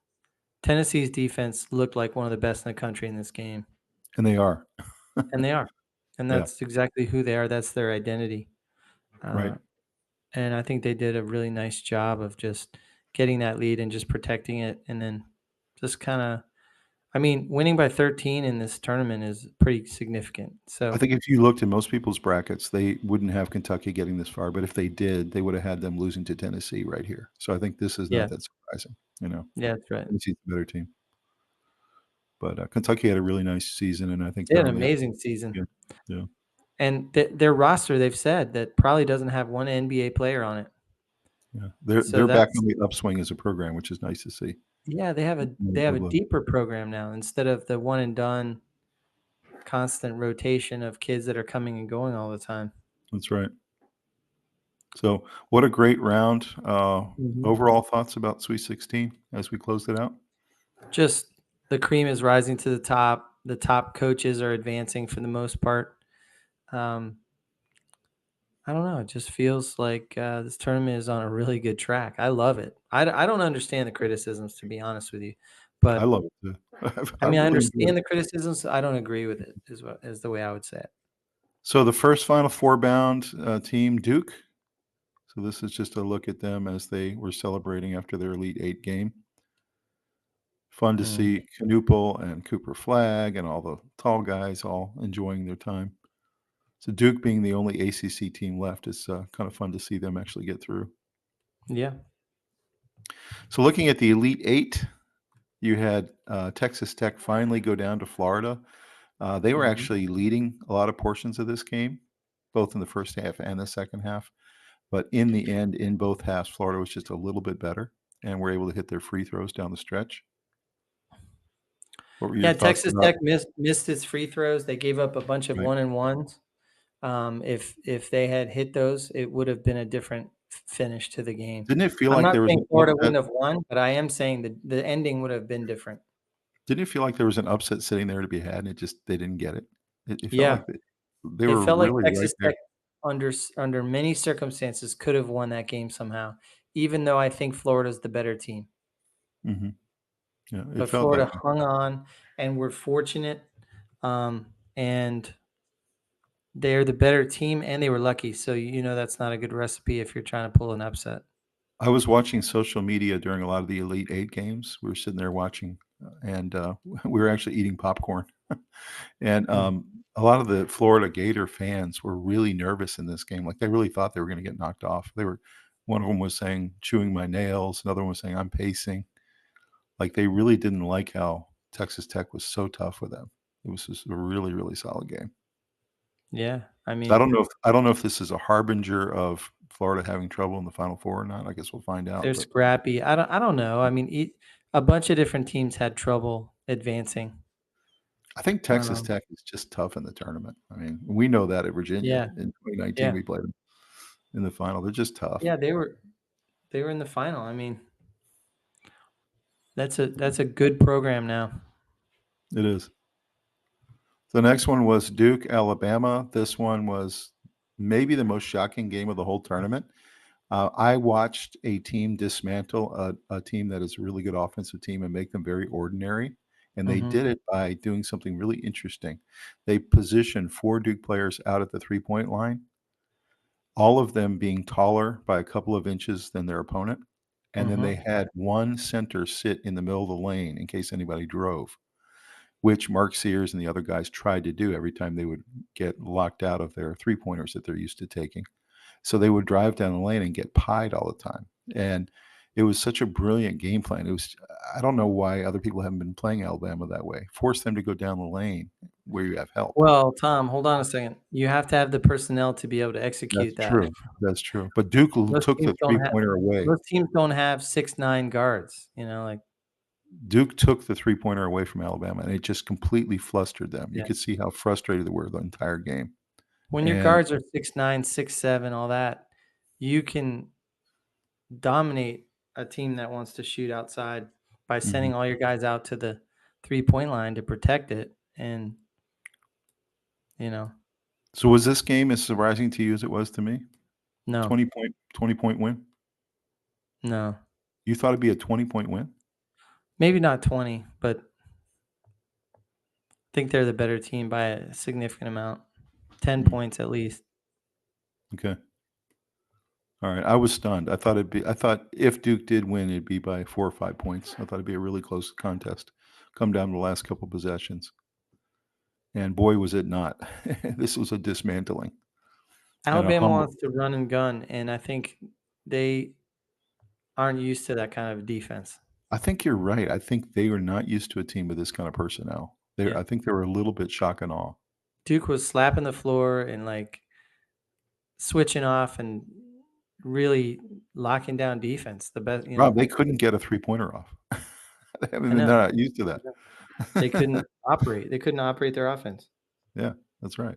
Tennessee's defense looked like one of the best in the country in this game, And they are. and they are, and Yeah, that's exactly who they are. That's their identity, right. uh, and I think they did a really nice job of just getting that lead and just protecting it, and then just kind of. I mean, winning by 13 in this tournament is pretty significant. I So think if you looked in most people's brackets, they wouldn't have Kentucky getting this far, but if they did, they would have had them losing to Tennessee right here. So I think this is not yeah, that surprising, you know. yeah, that's right. Tennessee's a better team. But, Kentucky had a really nice season, and I think They they're had on an the up. amazing season. Yeah, yeah. And their roster, they've said that probably doesn't have one NBA player on it. Yeah, they're So they're back on that's the upswing as a program, which is nice to see. yeah, they have a deeper program now instead of the one and done constant rotation of kids that are coming and going all the time. That's right. So, what a great round. Mhm. Overall thoughts about Sweet 16 as we closed it out? Just the cream is rising to the top. The top coaches are advancing for the most part. Um, I don't know. It just feels like this tournament is on a really good track. I love it. I don't understand the criticisms, to be honest with you, I but love it too. I I mean, I really enjoyed understand it. the criticisms. I don't agree with it. Is the way I would say it. So, the first Final Four bound team, Duke. So, this is just a look at them as they were celebrating after their Elite Eight game. Fun to Mm. see Knuppel and Cooper Flagg and all the tall guys all enjoying their time. So Duke being the only ACC team left, it's kind of fun to see them actually get through. Yeah. So looking at the Elite Eight, you had Texas Tech finally go down to Florida. They were Mhm. actually leading a lot of portions of this game, both in the first half and the second half. But in the end, in both halves, Florida was just a little bit better and were able to hit their free throws down the stretch. What were your Yeah, thoughts Texas about? Tech missed its free throws. They gave up a bunch of Right. 1-and-1s. If they had hit those, it would have been a different finish to the game. Didn't it feel I'm like not there was saying an Florida upset? wouldn't have won, but I am saying that the ending would have been different. Didn't it feel like there was an upset sitting there to be had, and they didn't get it? It felt Yeah, like they it were felt like really right Texas there. Tech under many circumstances could have won that game somehow, even though I think Florida's the better team. Mhm. Yeah, it But felt that Florida way. hung on and were fortunate, and they're the better team, and they were lucky. So you know that's not a good recipe if you're trying to pull an upset. I was watching social media during a lot of the Elite Eight games. We were sitting there watching, and we were actually eating popcorn. And Mm. a lot of the Florida Gator fans were really nervous in this game. Like they really thought they were going to get knocked off. They were. One of them was saying, "Chewing my nails." Another one was saying, "I'm pacing." Like they really didn't like how Texas Tech was so tough with them. It was just a really, really solid game. Yeah, I So mean, I don't know if this is a harbinger of Florida having trouble in the Final Four or not. I guess we'll find out. they're But scrappy. I don't know. I mean, a bunch of different teams had trouble advancing. I think Texas Um, Tech is just tough in the tournament. I mean, we know that at Virginia yeah, in 2019 yeah, we played them in the final. They're just tough. yeah. They were in the final. I mean, that's a good program now. It is. The next one was Duke, Alabama. This one was maybe the most shocking game of the whole tournament. I watched a team dismantle a team that is a really good offensive team and make them very ordinary. And they Hmm. did it by doing something really interesting. They positioned four Duke players out at the 3-point line, all of them being taller by a couple of inches than their opponent. And then they Hmm. had one center sit in the middle of the lane in case anybody drove, which Mark Sears and the other guys tried to do every time they would get locked out of their 3-pointers that they're used to taking. So they would drive down the lane and get pied all the time. And it was such a brilliant game plan. It was I don't know why other people haven't been playing Alabama that way. Force them to go down the lane where you have help. Well, Tom, hold on a second. You have to have the personnel to be able to That's execute that. true. That's true. But Duke Most took teams the don't have three-pointer away. most teams don't have 6'9" guards. Like Duke took the three-pointer away from Alabama, and it just completely flustered them. You yeah. could see how frustrated they were the entire game. When your And guards are 6'9", 6'7", all that, you can dominate a team that wants to shoot outside by mhm. sending all your guys out to the 3-point line to protect it. And, you know, So was this game as surprising to you as it was to me? no, 20-point win? no, You thought it'd be a 20-point win? maybe not 20, but I think they're the better team by a significant amount, 10 Mm, points at least. okay. All right. I was stunned. I thought if Duke did win, it'd be by 4 or 5 points. I thought it'd be a really close contest. Come down to the last couple possessions. And boy, was it not. This was a dismantling and a Alabama humble. wants to run and gun, and I think they aren't used to that kind of defense. I think you're right. I think they are not used to a team with this kind of personnel. Yeah. I think they were a little bit shock and awe. Duke was slapping the floor and like switching off and really locking down defense. The best, Rob, they couldn't get a 3-pointer off. I mean, I they're know. not used to that. They couldn't operate. They couldn't operate their offense. Yeah, that's right.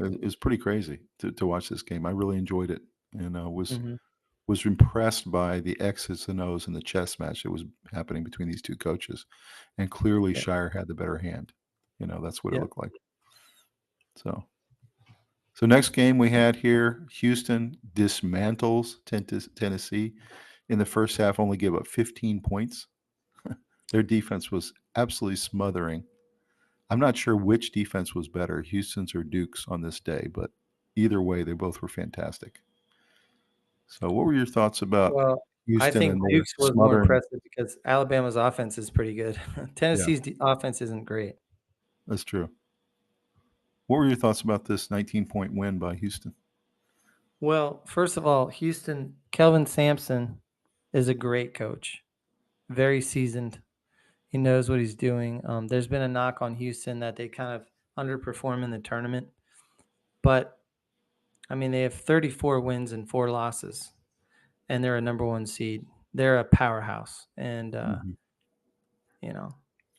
It was pretty crazy to watch this game. I really enjoyed it, and Mhm. was impressed by the X's and O's in the chess match that was happening between these two coaches, and clearly Yeah. Shire had the better hand. That's what it Yeah. looked like. So, so next game we had here, Houston dismantles Tennessee in the first half. Only gave up 15 points. Their defense was absolutely smothering. I'm not sure which defense was better, Houston's or Duke's on this day, but either way, they both were fantastic. So, what were your thoughts about Well, I Houston think and their Duke's was more smothering? impressive because Alabama's offense is pretty good. Yeah, Tennessee's offense isn't great. that's true. What were your thoughts about this 19-point win by Houston? Well, first of all, Houston, Kelvin Sampson is a great coach, very seasoned. He knows what he's doing. There's been a knock on Houston that they kind of underperform in the tournament, but I mean, they have 34 wins and 4 losses, and they're a number 1 seed. They're a powerhouse, and Mhm. you know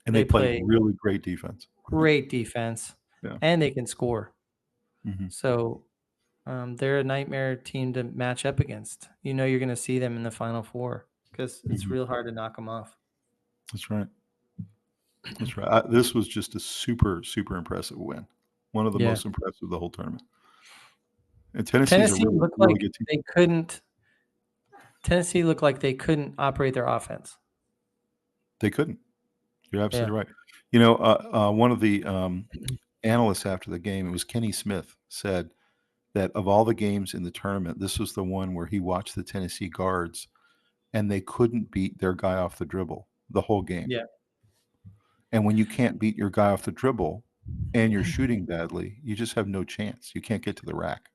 And they they play play really great defense. great defense, Yeah. and they can score. Mhm. So they're a nightmare team to match up against. You're going to see them in the Final Four because it's Mhm. real hard to knock them off. That's right. That's right. This was just a super, super impressive win. One of the Yeah, most impressive of the whole tournament. And Tennessee's a Tennessee really, looked really like good team. they couldn't. Tennessee looked like they couldn't operate their offense. They couldn't. You're Yeah, absolutely right. One of the analysts after the game, it was Kenny Smith, said that of all the games in the tournament, this was the one where he watched the Tennessee guards and they couldn't beat their guy off the dribble the whole game. yeah. And when you can't beat your guy off the dribble and you're shooting badly, you just have no chance. You can't get to the rack.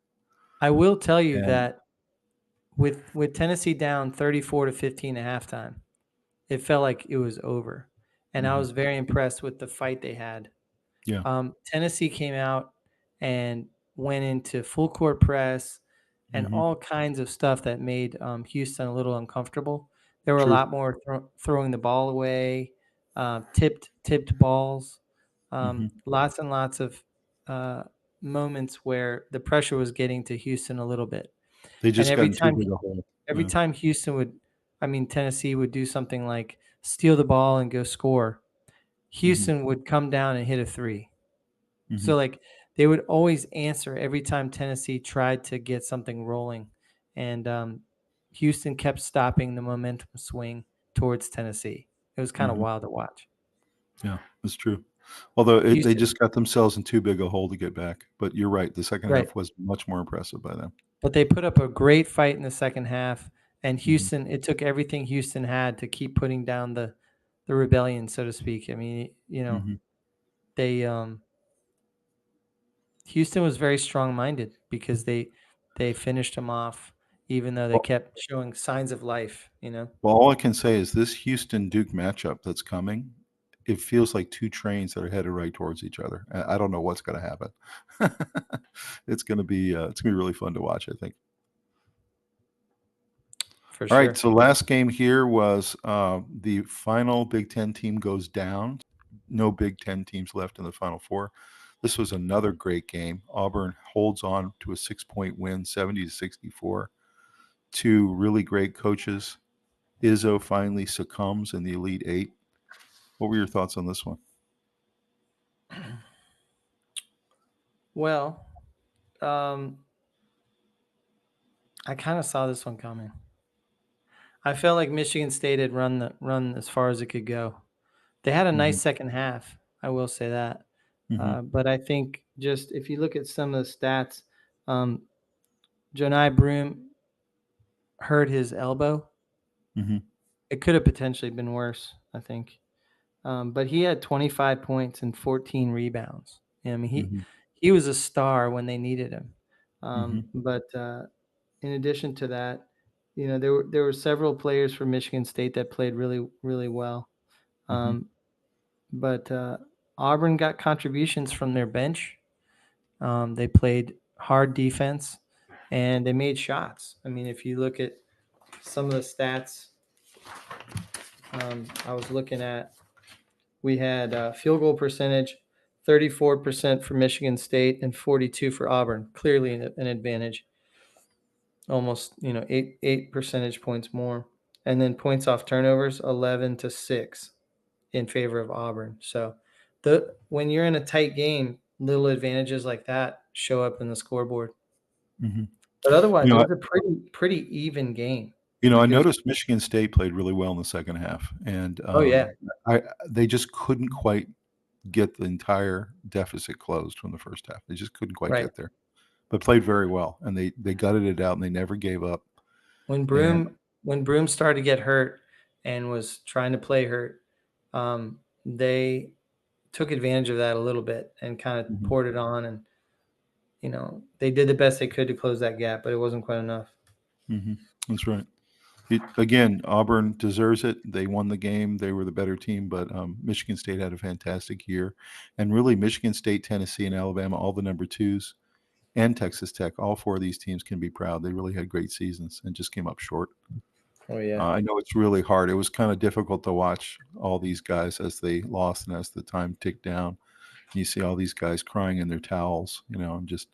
I will tell you And that with Tennessee down 34-15 at halftime, it felt like it was over, and I mhm, was very impressed with the fight they had. yeah, Tennessee came out and went into full court press and hmm, all kinds of stuff that made Houston a little uncomfortable. There were a true. lot more throwing the ball away, tipped balls, Hmm. lots and lots of uh, moments where the pressure was getting to Houston a little bit. They And just got in too big a hole. every Yeah. time Tennessee would do something like steal the ball and go score, Hmm. Houston would come down and hit a three. Hmm. So like they would always answer every time Tennessee tried to get something rolling, and Houston kept stopping the momentum swing towards Tennessee. It was kind of Hmm. wild to watch. Yeah, that's true. Although they Houston, just got themselves in too big a hole to get back. But you're right. The second right? half was much more impressive by them. But they put up a great fight in the second half, and Hmm. Houston. It took everything Houston had to keep putting down the rebellion, so to speak. I mean, Hmm. they Houston was very strong-minded because they finished them off, even though they Well, kept showing signs of life. all I can say is this Houston Duke matchup that's coming. It feels like two trains that are headed right towards each other. I don't know what's going to happen. It's gonna be really fun to watch, I think. For All right, sure. so last game here was the final Big Ten team goes down. No Big Ten teams left in the Final Four. This was another great game. Auburn holds on to a 6-point win, 70-64. Two really great coaches. Izzo finally succumbs in the Elite Eight. What were your thoughts on this one? Well, um, I kind of saw this one coming. I felt like Michigan State had run as far as it could go. They had a Hmm. nice second half, I will say that. Hmm. But I think just if you look at some of the stats, um, Jonai Broom hurt his elbow. Hmm. It could have potentially been worse, I think. But he had 25 points and 14 rebounds. I mean, Hmm. he was a star when they needed him. Hmm. But in addition to that, there were several players from Michigan State that played really really well. Hmm. Um, but Auburn got contributions from their bench. They played hard defense. and they made shots. I mean, if you look at some of the stats, I was looking at, we had field goal percentage, 34% for Michigan State and 42 for Auburn. Clearly an advantage, almost, 8 percentage points more. And then points off turnovers, 11-6 in favor of Auburn. So when you're in a tight game, little advantages like that show up in the scoreboard. Mm-hmm. But otherwise, it was a pretty even game. I noticed Michigan State played really well in the second half, and they just couldn't quite get the entire deficit closed from the first half. They just couldn't quite get there, but played very well, and they gutted it out, and they never gave up. When Broom started to get hurt and was trying to play hurt, they took advantage of that a little bit and kind of poured it on, and they did the best they could to close that gap, but it wasn't quite enough. Mm-hmm. That's right. Again, Auburn deserves it. They won the game. They were the better team, but Michigan State had a fantastic year. And really, Michigan State, Tennessee, and Alabama, all the number twos, and Texas Tech, all four of these teams can be proud. They really had great seasons and just came up short. Oh, yeah. I know it's really hard. It was kind of difficult to watch all these guys as they lost and as the time ticked down. You see all these guys crying in their towels, and just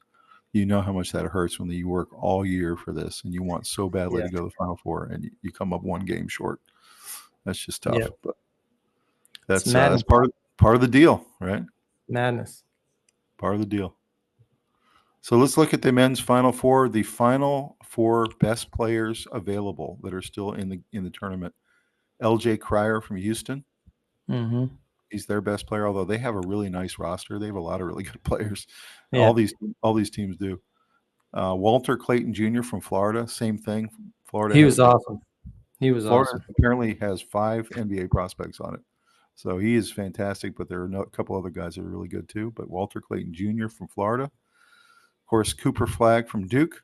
how much that hurts when you work all year for this and you want so badly to go to the Final Four and you come up one game short. That's just tough. Yeah. But that's part of the deal, right? Madness. Part of the deal. So let's look at the men's Final Four. The Final Four best players available that are still in the tournament. LJ Cryer from Houston. Mm-hmm. He's their best player, although they have a really nice roster. They have a lot of really good players. Yeah. All these teams do. Walter Clayton Jr. from Florida, same thing. Florida. He was awesome. Florida apparently has 5 NBA prospects on it. So he is fantastic, but there are a couple other guys that are really good too. But Walter Clayton Jr. from Florida. Of course, Cooper Flagg from Duke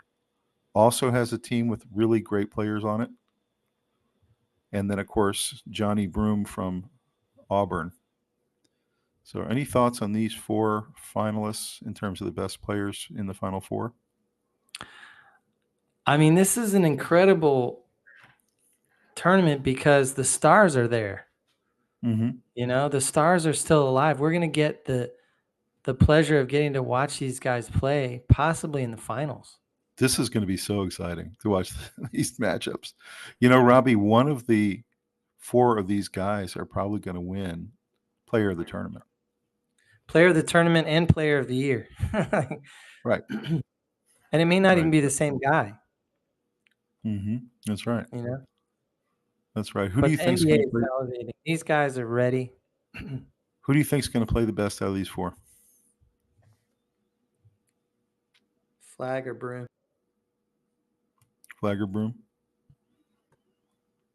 also has a team with really great players on it. And then, of course, Johnny Broome from Auburn. So any thoughts on these 4 finalists in terms of the best players in the Final Four? I mean, this is an incredible tournament because the stars are there. Mm-hmm. The stars are still alive. We're going to get the pleasure of getting to watch these guys play, possibly in the finals. This is going to be so exciting to watch these matchups. Robbie, one of the 4 of these guys are probably going to win Player of the Tournament. Player of the Tournament and Player of the Year. Right. And it may not even be the same guy. Mm-hmm. That's right. That's right. Who but do you think is going to play? These guys are ready. Who do you think is going to play the best out of these 4? Flagg or Broome. Flagg or Broome?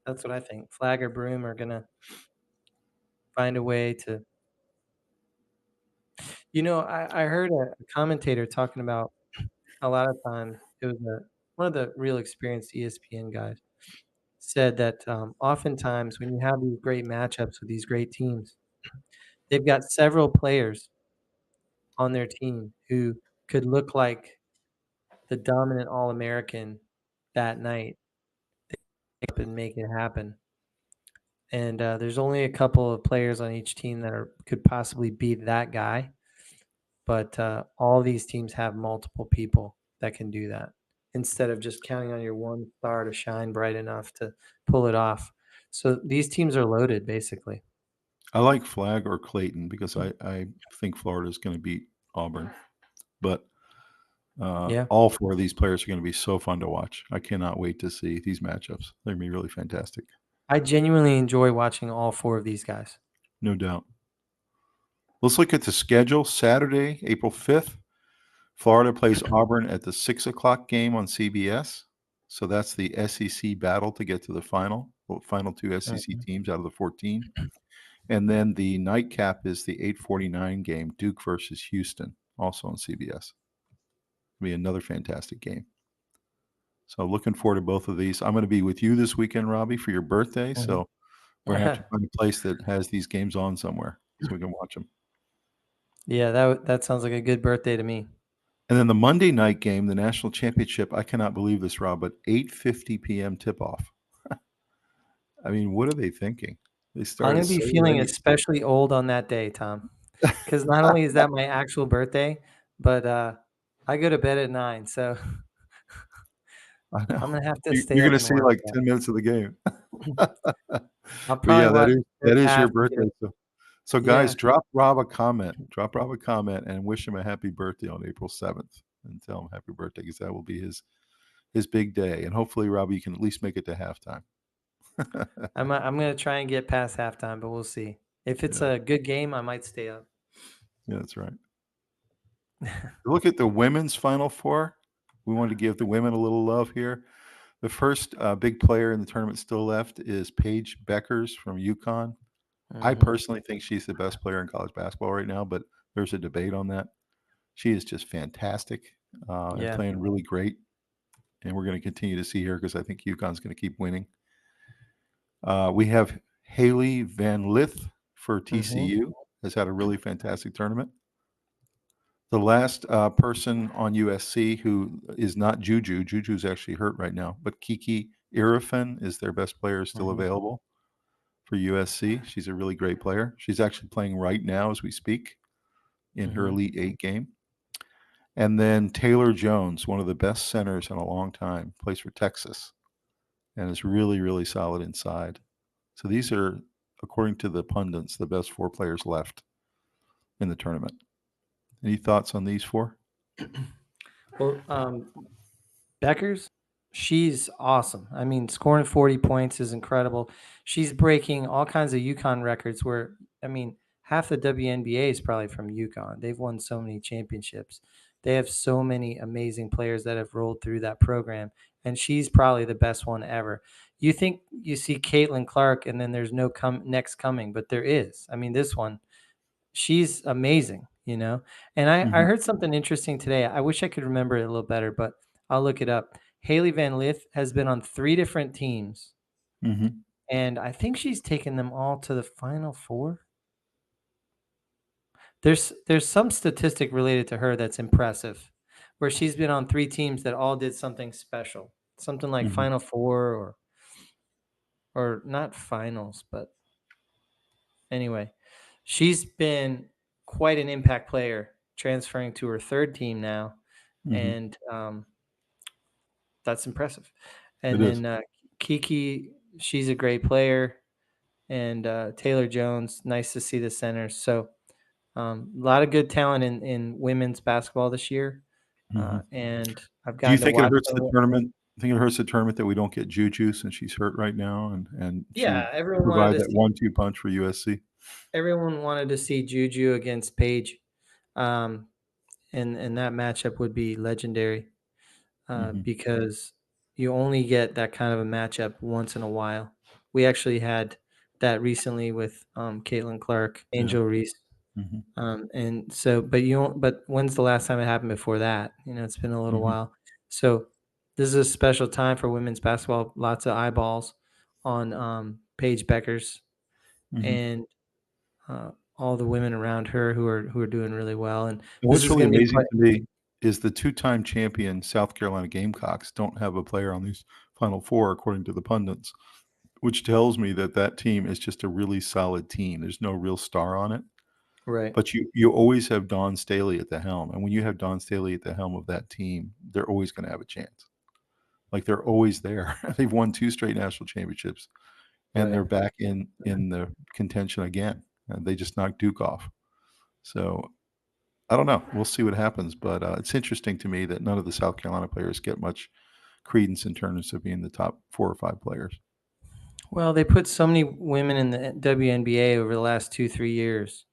That's what I think. Flagg or Broome are going to find a way to. I heard a commentator talking about a lot of times, it was one of the real experienced ESPN guys said that oftentimes when you have these great matchups with these great teams, they've got several players on their team who could look like the dominant All-American that night and make it happen. And there's only a couple of players on each team that could possibly be that guy. But all these teams have multiple people that can do that instead of just counting on your one star to shine bright enough to pull it off. So these teams are loaded, basically. I like Flagg or Clayton because I think Florida is going to beat Auburn. But all 4 of these players are going to be so fun to watch. I cannot wait to see these matchups. They're going to be really fantastic. I genuinely enjoy watching all 4 of these guys. No doubt. Let's look at the schedule. Saturday, April 5th, Florida plays Auburn at the 6 o'clock game on CBS. So that's the SEC battle to get to the final 2 SEC teams out of the 14. And then the nightcap is the 8:49 game, Duke versus Houston, also on CBS. It'll be another fantastic game. So looking forward to both of these. I'm going to be with you this weekend, Robbie, for your birthday. So we're going to have to find a place that has these games on somewhere so we can watch them. Yeah, that sounds like a good birthday to me. And then the Monday night game, the national championship, I cannot believe this, Rob, but 8:50 p.m. tip-off. I mean, what are they thinking? They I'm started gonna be so feeling late. especially old on that day, Tom, because not only is that my actual birthday, but I go to bed at 9, so I know. I'm gonna have to stay You're up gonna and see watch like that. 10 minutes of the game. I'll But probably yeah, watch the that first is your half to get birthday. it. So Yeah, guys, drop Rob a comment. Drop Rob a comment and wish him a happy birthday on April 7th and tell him happy birthday because that will be his big day. And hopefully, Rob, you can at least make it to halftime. I'm gonna try and get past halftime, but we'll see. If it's Yeah, a good game, I might stay up. yeah, that's right. Look at the women's Final Four. We wanted to give the women a little love here. The first big player in the tournament still left is Paige Beckers from UConn. I Mhm. personally think she's the best player in college basketball right now, but there's a debate on that. She is just fantastic and Yeah. playing really great. And we're going to continue to see her because I think UConn's going to keep winning. We have Haley Van Lith for Mhm. TCU, has had a really fantastic tournament. The last person on USC who is not Juju, Juju's actually hurt right now, but Kiki Irifan is their best player still Mhm. available for USC. She's a really great player. She's actually playing right now as we speak in her Mhm. Elite Eight game. And then Taylor Jones, one of the best centers in a long time, plays for Texas and is really, really solid inside. So these are, according to the pundits, the best four players left in the tournament. Any thoughts on these four? Well, Beckers, she's awesome. I mean, scoring 40 points is incredible. She's breaking all kinds of UConn records where, I mean, half the WNBA is probably from UConn. They've won so many championships. They have so many amazing players that have rolled through that program, and she's probably the best one ever. You think you see Caitlin Clark, and then there's no next coming, but there is. I mean, this one, she's amazing, you know? And I Mm-hmm. heard something interesting today. I wish I could remember it a little better, but I'll look it up. Haley Van Lith has been on 3 different teams, Mm-hmm. and I think she's taken them all to the Final Four. There's some statistic related to her that's impressive, where she's been on 3 teams that all did something special. Something like Mm-hmm. Final Four or not finals, but anyway, she's been quite an impact player, transferring to her 3rd team now, Mm-hmm. and that's impressive. And It is. then Kiki, she's a great player, and Taylor Jones, nice to see the centers. So a lot of good talent in women's basketball this year, Mm-hmm. and I've Do you gotten to think it watch hurts the them. tournament? I think it hurts the tournament that we don't get Juju since she's hurt right now, and she Yeah, everyone wanted provide to that see 1-2 punch for USC. everyone wanted to see Juju against Paige, um, and that matchup would be legendary. Mm-hmm. Because you only get that kind of a matchup once in a while. We actually had that recently with Caitlin Clark, Yeah. Angel Reese, Mm-hmm. and so. But when's the last time it happened before that? It's been a little Mm-hmm. while. So this is a special time for women's basketball. Lots of eyeballs on Paige Beckers Mm-hmm. and all the women around her who are doing really well. And And this what's is really going to be amazing quite. to me is the two-time champion South Carolina Gamecocks don't have a player on these Final Four, according to the pundits, which tells me that that team is just a really solid team. There's no real star on it, Right. but you always have Don Staley at the helm, and when you have Don Staley at the helm of that team, they're always going to have a chance. Like they're always there. They've won 2 straight national championships, and Right. they're back in the contention again. And they just knocked Duke off. So I don't know. We'll see what happens, but it's interesting to me that none of the South Carolina players get much credence in terms of being the top 4 or 5 players. Well, they put so many women in the WNBA over the last 2-3 years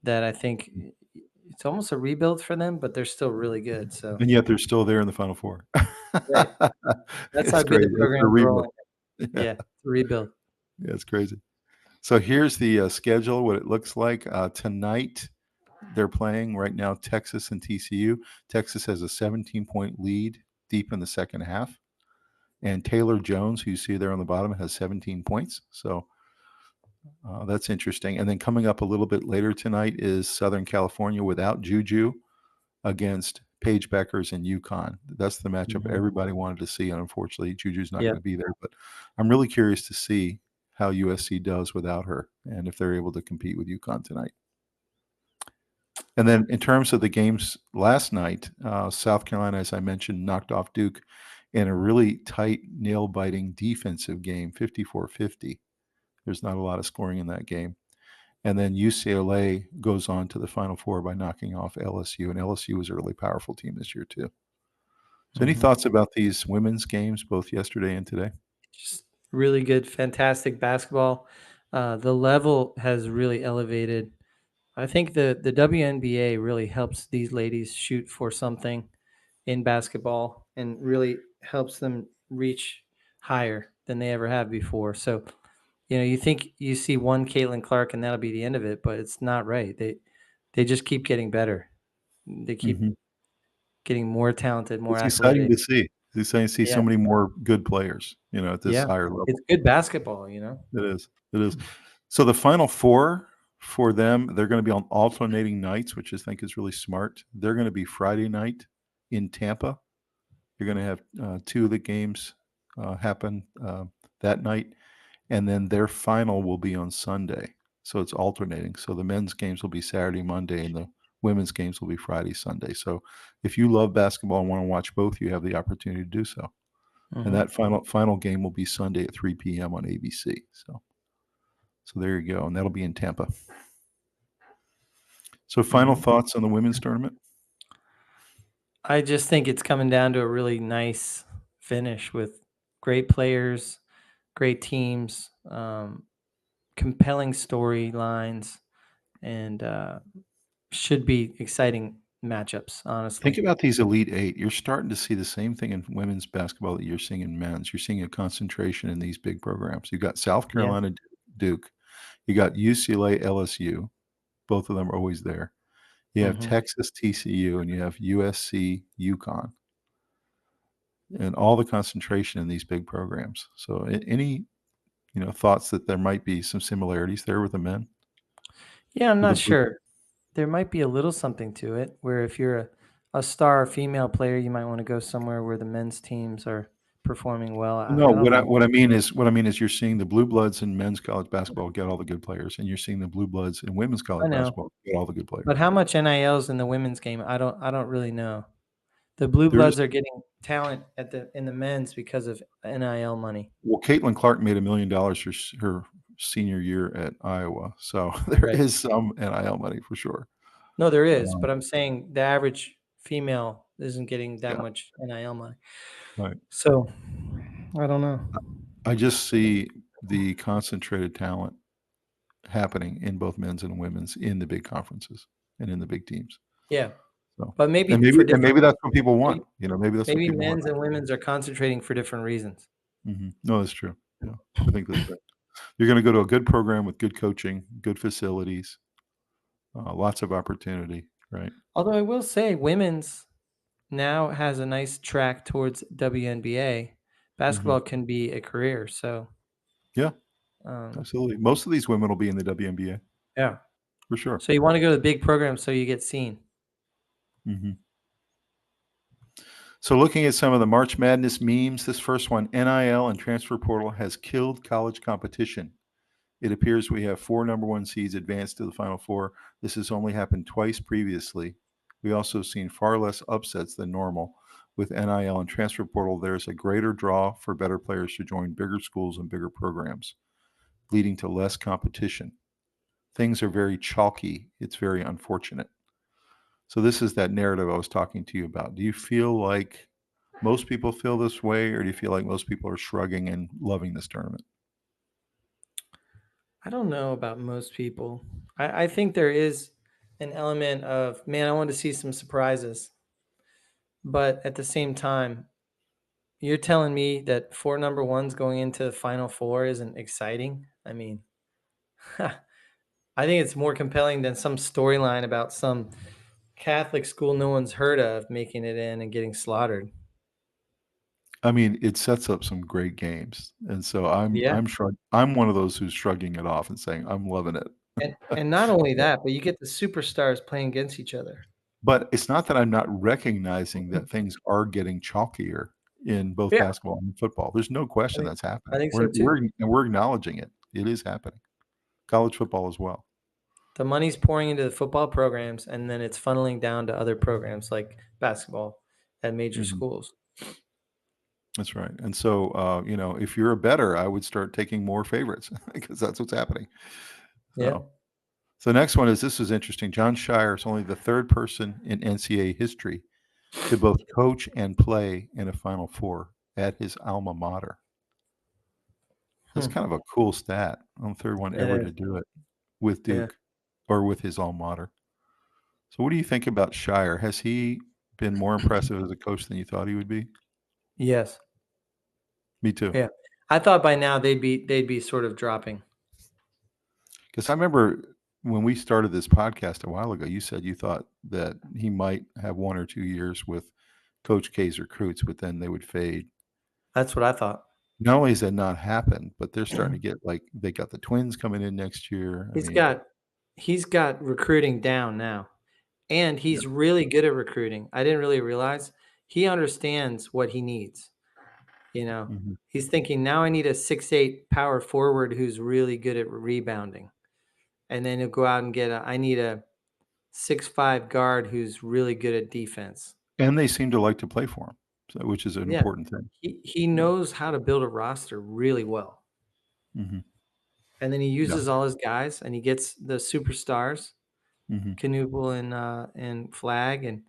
that I think it's almost a rebuild for them, but they're still really good. So And yet they're still there in the Final Four. right, that's how It's good the crazy. It's a program's rebuild. rolling. Yeah, Yeah, it's a rebuild. yeah, it's crazy. So here's the schedule, what it looks like. Tonight, they're playing right now Texas and TCU. Texas has a 17-point lead deep in the second half. And Taylor Jones, who you see there on the bottom, has 17 points. So that's interesting. And then coming up a little bit later tonight is Southern California without Juju against Paige Beckers and UConn. That's the matchup everybody wanted to see, and unfortunately, Juju's not going to be there. But I'm really curious to see how USC does without her, and if they're able to compete with UConn tonight. And then in terms of the games last night, South Carolina, as I mentioned, knocked off Duke in a really tight, nail-biting defensive game, 54-50. There's not a lot of scoring in that game. And then UCLA goes on to the Final Four by knocking off LSU, and LSU was a really powerful team this year too. So any thoughts about these women's games, both yesterday and today? Just really good, fantastic basketball. The level has really elevated. I think the WNBA really helps these ladies shoot for something in basketball and really helps them reach higher than they ever have before. So, you think you see one Caitlin Clark and that'll be the end of it, but it's not right. They just keep getting better. They keep getting more talented, more It's exciting athletic. to see. It's exciting to see so many more good players, at this higher level. It's good basketball, It is. It is. So the Final Four for them, they're going to be on alternating nights, which I think is really smart. They're going to be Friday night in Tampa. You're going to have two of the games happen that night, and then their final will be on Sunday. So it's alternating. So the men's games will be Saturday, Monday, and the women's games will be Friday, Sunday. So if you love basketball and want to watch both, you have the opportunity to do so. And that final game will be Sunday at 3 p.m. on ABC. So there you go, and that'll be in Tampa. So final thoughts on the women's tournament? I just think it's coming down to a really nice finish with great players, great teams, compelling storylines, and should be exciting matchups, honestly. Think about these Elite Eight. You're starting to see the same thing in women's basketball that you're seeing in men's. You're seeing a concentration in these big programs. You've got South Carolina, Duke. You got UCLA, LSU. Both of them are always there. You have Texas, TCU, and you have USC, UConn. And all the concentration in these big programs. So any thoughts that there might be some similarities there with the men? Yeah, I'm not sure. There might be a little something to it, where if you're a star female player, you might want to go somewhere where the men's teams are performing well. No, I don't know. what I mean is you're seeing the blue bloods in men's college basketball get all the good players, and you're seeing the blue bloods in women's college basketball get all the good players. But how much NIL's in the women's game? I don't really know. The blue bloods are getting talent in the men's because of NIL money. Well, Caitlin Clark made $1 million her senior year at Iowa, so there is some NIL money for sure. No, there is, but I'm saying the average female isn't getting that much NIL money. Right. So I don't know. I just see the concentrated talent happening in both men's and women's in the big conferences and in the big teams. Yeah. So, but maybe maybe that's what people want. Maybe that's maybe what people men's want. and women's are concentrating for different reasons. No, that's true. Yeah, I think that's right. You're going to go to a good program with good coaching, good facilities, lots of opportunity, right? Although I will say women's now has a nice track towards WNBA. Basketball can be a career. So yeah, absolutely. Most of these women will be in the WNBA. Yeah, for sure. So you want to go to the big programs so you get seen. So looking at some of the March Madness memes, this first one, NIL and transfer portal has killed college competition. It appears we have 4 number 1 seeds advanced to the Final Four. This has only happened twice previously. We also have seen far less upsets than normal. With NIL and transfer portal, there's a greater draw for better players to join bigger schools and bigger programs, leading to less competition. Things are very chalky. It's very unfortunate. So this is that narrative I was talking to you about. Do you feel like most people feel this way, or do you feel like most people are shrugging and loving this tournament? I don't know about most people. I think there is an element of, man, I want to see some surprises. But at the same time, you're telling me that 4 number 1s going into the Final Four isn't exciting? I mean, I think it's more compelling than some storyline about some Catholic school no one's heard of making it in and getting slaughtered. I mean, it sets up some great games, and so I'm one of those who's shrugging it off and saying I'm loving it. And not only that, but you get the superstars playing against each other. But it's not that I'm not recognizing that things are getting chalkier in both Yeah, basketball and football. There's no I question think that's I happening. think so We're too. and we're acknowledging it. It is happening. College football as well. The money's pouring into the football programs, and then it's funneling down to other programs like basketball at major Mhm. schools. That's right. And so, if you're a bettor, I would start taking more favorites because that's what's happening. Yeah. So next one is, this is interesting. John Shire is only the third person in NCAA history to both coach and play in a Final Four at his alma mater. That's Hmm. kind of a cool stat. I'm the third one It ever is. to do it with Yeah. Duke or with his alma mater. So what do you think about Shire? Has he been more impressive as a coach than you thought he would be? Yes. Me too. Yeah. I thought by now they'd be sort of dropping. Because I remember when we started this podcast a while ago, you said you thought that he might have 1 or 2 years with Coach K's recruits, but then they would fade. That's what I thought. Not only has that not happened, but they're starting to get, like, they got the twins coming in next year. I He's mean, got he's got recruiting down now, and yeah. he's really good at recruiting. I didn't really realize he understands what he needs. You know, Mhm. he's thinking now I need a 6'8" power forward who's really good at rebounding, and then he'll go out and get I need a 6'5" guard who's really good at defense. And they seem to like to play for him, so, which is an Yeah, important thing. he knows how to build a roster really well, Mhm. and then he Yeah. uses all his guys, and he gets the superstars, Mhm. Knuble and Flag, and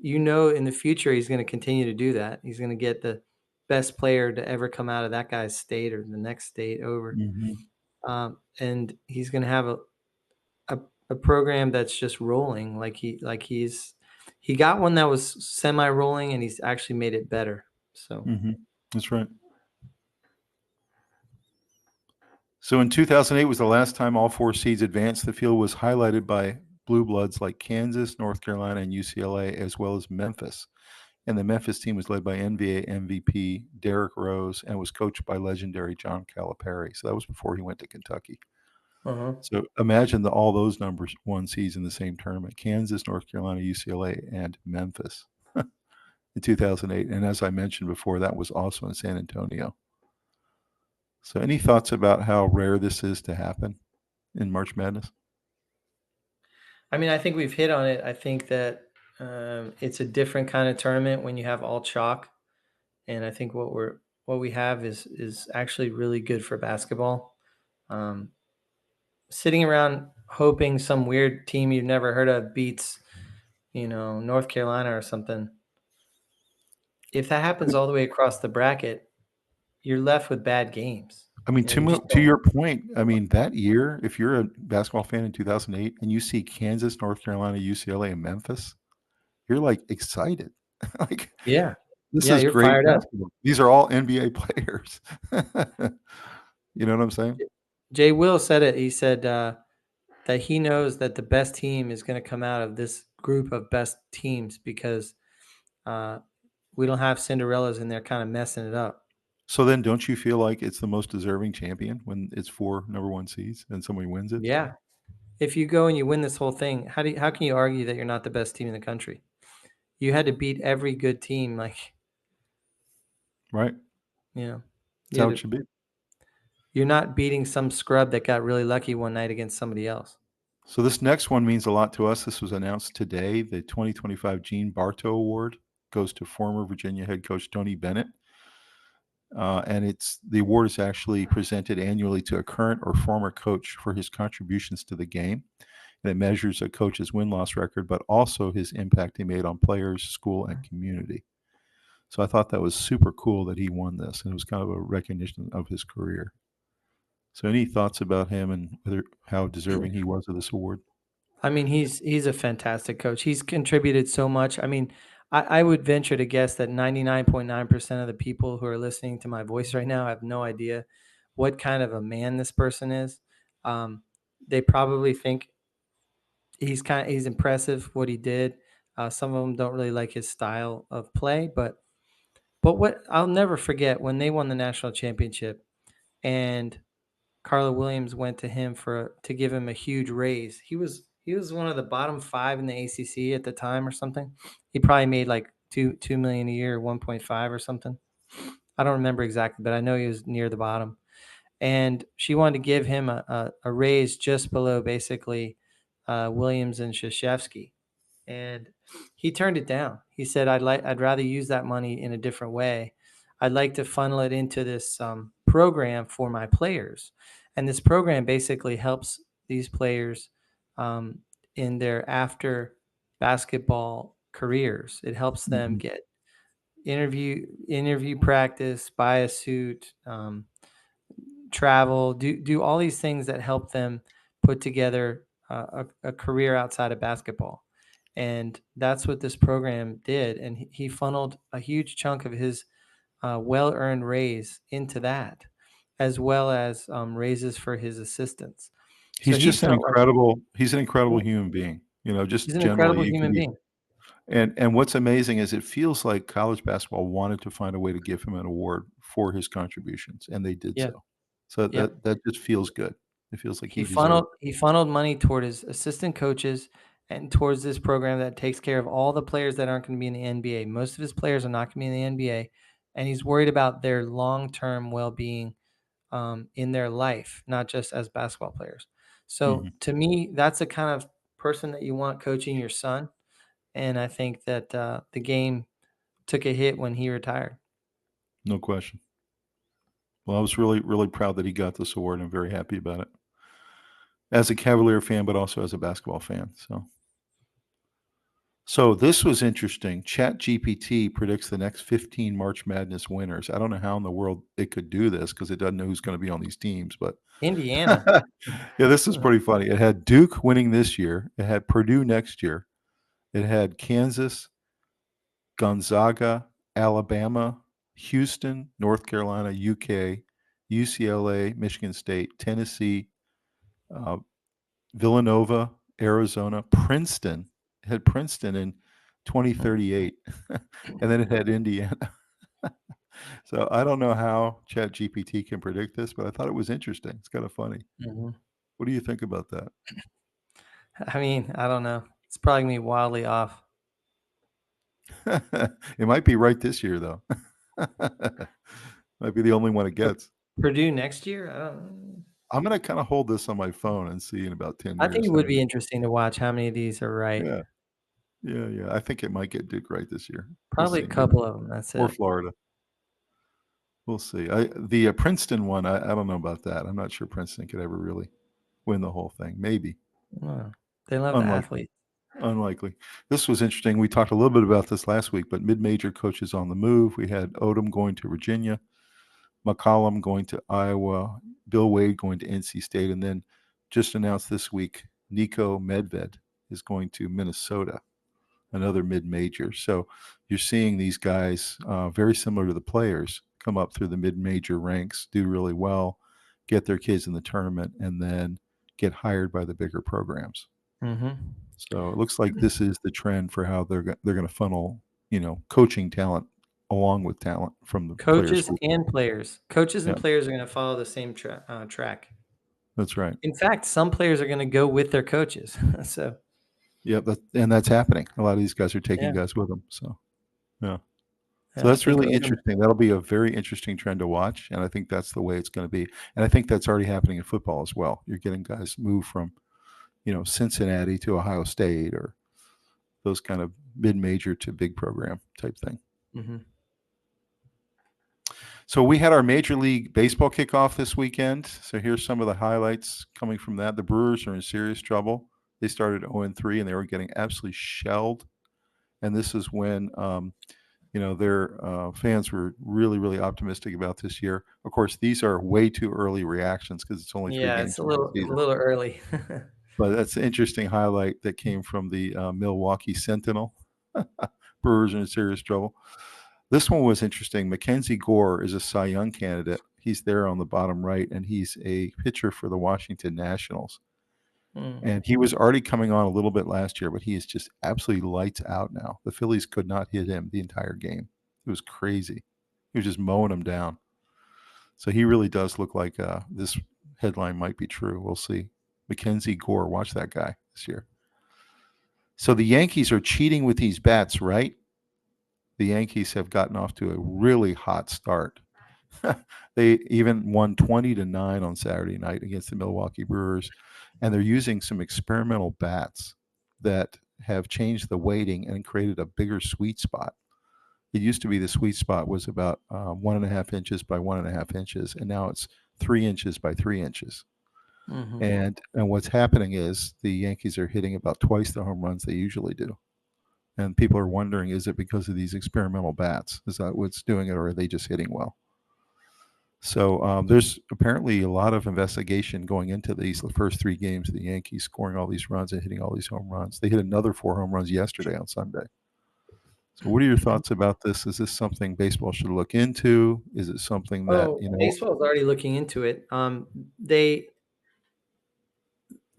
in the future he's going to continue to do that. He's going to get the best player to ever come out of that guy's state or the next state over, Mhm. and he's going to have a a program that's just rolling he got one that was semi rolling, and he's actually made it better. So Mhm. That's right. So in 2008 was the last time all 4 seeds advanced. The field was highlighted by blue bloods like Kansas, North Carolina, and UCLA, as well as Memphis. And the Memphis team was led by NBA MVP Derrick Rose and was coached by legendary John Calipari. So that was before he went to Kentucky. uh-huh. So imagine all those numbers one seeds in the same tournament: Kansas, North Carolina, UCLA, and Memphis in 2008. And as I mentioned before, that was also in San Antonio. So any thoughts about how rare this is to happen in March Madness? I mean, I think we've hit on it. I think that it's a different kind of tournament when you have all chalk, and I think what we have is actually really good for basketball. Um, Sitting around hoping some weird team you've never heard of beats, North Carolina or something. If that happens all the way across the bracket, you're left with bad games. I mean, You just to don't. your point, I mean, that year, if you're a basketball fan in 2008 and you see Kansas, North Carolina, UCLA, and Memphis, you're like excited. Like, Yeah, this yeah, is you're great fired up. basketball. These are all NBA players. You know what I'm saying? Jay Will said it. He said that he knows that the best team is going to come out of this group of best teams because uh, we don't have Cinderellas in there kind of messing it up. So then don't you feel like it's the most deserving champion when it's 4 number 1 seeds and somebody wins it? Yeah. If you go and you win this whole thing, how can you argue that you're not the best team in the country? You had to beat every good team. Like, Right? you know, That's you how had it to, should be. you're not beating some scrub that got really lucky one night against somebody else. So this next one means a lot to us. This was announced today. The 2025 Gene Bartow Award goes to former Virginia head coach Tony Bennett. And the award is actually presented annually to a current or former coach for his contributions to the game. And it measures a coach's win-loss record, but also his impact he made on players, school, and community. So I thought that was super cool that he won this, and it was kind of a recognition of his career. So any thoughts about him and how deserving he was of this award? I mean, he's a fantastic coach. He's contributed so much. I mean, I would venture to guess that 99.9% of the people who are listening to my voice right now have no idea what kind of a man this person is. Um, they probably think he's impressive what he did. Some of them don't really like his style of play, but what I'll never forget when they won the national championship and Carla Williams went to him to give him a huge raise. He was he was one of the bottom 5 in the ACC at the time or something. He probably made like 2 million a year, 1.5 or something. I don't remember exactly, but I know he was near the bottom. And she wanted to give him a raise just below basically Williams and Krzyzewski. And he turned it down. He said, I'd rather use that money in a different way. I'd like to funnel it into this program for my players. And this program basically helps these players in their after basketball careers. It helps them get interview practice, buy a suit, travel, do all these things that help them put together a career outside of basketball. And that's what this program did. And he funneled a huge chunk of his well-earned raise into that, as well as raises for his assistants. He's So just an incredible. He's an incredible human being. Just he's an generally, incredible human being. And what's amazing is it feels like college basketball wanted to find a way to give him an award for his contributions, and they did so. So that just feels good. It feels like he funneled money toward his assistant coaches and towards this program that takes care of all the players that aren't going to be in the NBA. Most of his players are not going to be in the NBA, and he's worried about their long-term well-being in their life, not just as basketball players. So to me, that's the kind of person that you want coaching your son. And I think that the game took a hit when he retired. No question. Well, I was really, really proud that he got this award. I'm very happy about it. As a Cavalier fan, but also as a basketball fan. So this was interesting. ChatGPT predicts the next 15 March Madness winners. I don't know how in the world it could do this because it doesn't know who's going to be on these teams. But Indiana. Yeah, this is pretty funny. It had Duke winning this year. It had Purdue next year. It had Kansas, Gonzaga, Alabama, Houston, North Carolina, UK, UCLA, Michigan State, Tennessee, Villanova, Arizona, Princeton. It had Princeton in 2038, and then it had Indiana. So I don't know how ChatGPT can predict this, but I thought it was interesting. It's kind of funny. What do you think about that? I mean, I don't know. It's probably going to be wildly off. It might be right this year, though. Might be the only one it gets. Purdue next year? I'm going to kind of hold this on my phone and see in about 10 years. I think it would be interesting to watch how many of these are right. Yeah. I think it might get Duke right this year. Probably a couple of them. That's it. Or Florida. We'll see. The Princeton one, I don't know about that. I'm not sure Princeton could ever really win the whole thing. Maybe. They love the athletes. Unlikely. This was interesting. We talked a little bit about this last week, but mid-major coaches on the move. We had Odom going to Virginia, McCollum going to Iowa, Bill Wade going to NC State, and then just announced this week, Nico Medved is going to Minnesota, another mid-major. So you're seeing these guys very similar to the players come up through the mid-major ranks, do really well, get their kids in the tournament, and then get hired by the bigger programs. So it looks like this is the trend for how they're going to funnel, coaching talent along with talent from the coaches and players. Coaches and players are going to follow the same track. That's right. In fact, some players are going to go with their coaches. So. Yeah, and that's happening. A lot of these guys are taking guys with them. So, So that's really interesting. That'll be a very interesting trend to watch, and I think that's the way it's going to be. And I think that's already happening in football as well. You're getting guys move from, Cincinnati to Ohio State or those kind of mid-major to big program type thing. So we had our Major League Baseball kickoff this weekend. So here's some of the highlights coming from that. The Brewers are in serious trouble. They started 0-3, and they were getting absolutely shelled. And this is when, their fans were really, really optimistic about this year. Of course, these are way too early reactions because it's only 3 games. It's a little early. But that's an interesting highlight that came from the Milwaukee Sentinel. Brewers are in serious trouble. This one was interesting. Mackenzie Gore is a Cy Young candidate. He's there on the bottom right, and he's a pitcher for the Washington Nationals. And he was already coming on a little bit last year, but he is just absolutely lights out now. The Phillies could not hit him the entire game. It was crazy. He was just mowing them down. So he really does look like this headline might be true. We'll see. Mackenzie Gore, watch that guy this year. So the Yankees are cheating with these bats, right? The Yankees have gotten off to a really hot start. They even won 20-9 on Saturday night against the Milwaukee Brewers, and they're using some experimental bats that have changed the weighting and created a bigger sweet spot. It used to be the sweet spot was about 1.5 inches by 1.5 inches, and now it's 3 inches by 3 inches. Mm-hmm. And what's happening is the Yankees are hitting about twice the home runs they usually do. And people are wondering, is it because of these experimental bats? Is that what's doing it, or are they just hitting well? So there's apparently a lot of investigation going into the first 3 games of the Yankees scoring all these runs and hitting all these home runs. They hit another 4 home runs yesterday on Sunday. So what are your thoughts about this? Is this something baseball should look into? Is it something that, Baseball's already looking into it. They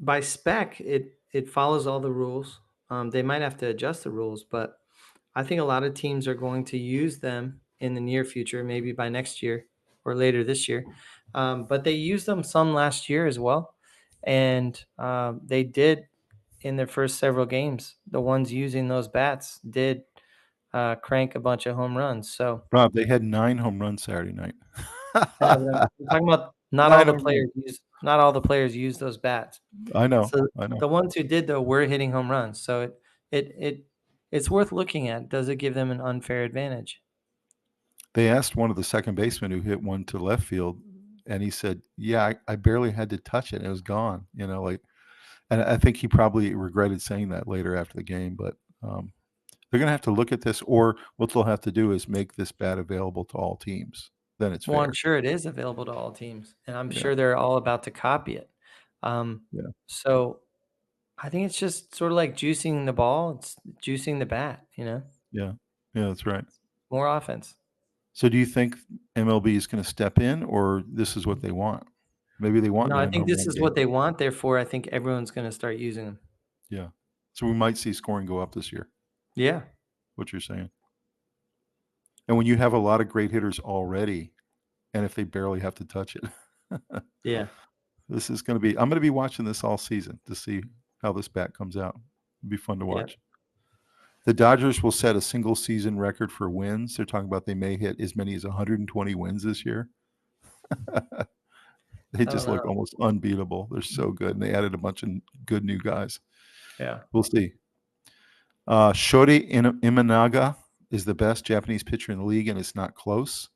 by spec it follows all the rules. They might have to adjust the rules, but I think a lot of teams are going to use them in the near future, maybe by next year or later this year. But they used them some last year as well, and they did in their first several games. The ones using those bats did crank a bunch of home runs. So Rob, they had 9 home runs Saturday night. I know, but I'm talking about not 9 all the home runs. players use those bats. I know. So I know. the ones who did though were hitting home runs. So it's worth looking at. Does it give them an unfair advantage? They asked one of the second basemen who hit one to left field, and he said, "Yeah, I barely had to touch it; it was gone." And I think he probably regretted saying that later after the game. But they're going to have to look at this, or what they'll have to do is make this bat available to all teams. Then it's Well, fair. I'm sure it is available to all teams, and I'm Yeah, sure they're all about to copy it. yeah, So I think it's just sort of like juicing the ball. It's juicing the bat, yeah, yeah. That's right. more offense. So, do you think MLB is going to step in, or this is what they want? Maybe they want No, I 9 think home this run is what games. they want. Therefore, I think everyone's going to start using them. Yeah. So we might see scoring go up this year. Yeah. What you're saying. And when you have a lot of great hitters already, and if they barely have to touch it, Yeah. this is going to be. I'm going to be watching this all season to see how this bat comes out. It'll be fun to Yeah. watch. The Dodgers will set a single season record for wins. They're talking about they may hit as many as 120 wins this year. They I don't just look know. almost unbeatable. They're so good, and they added a bunch of good new guys. Yeah. We'll see. Shori Imanaga is the best Japanese pitcher in the league, and it's not close.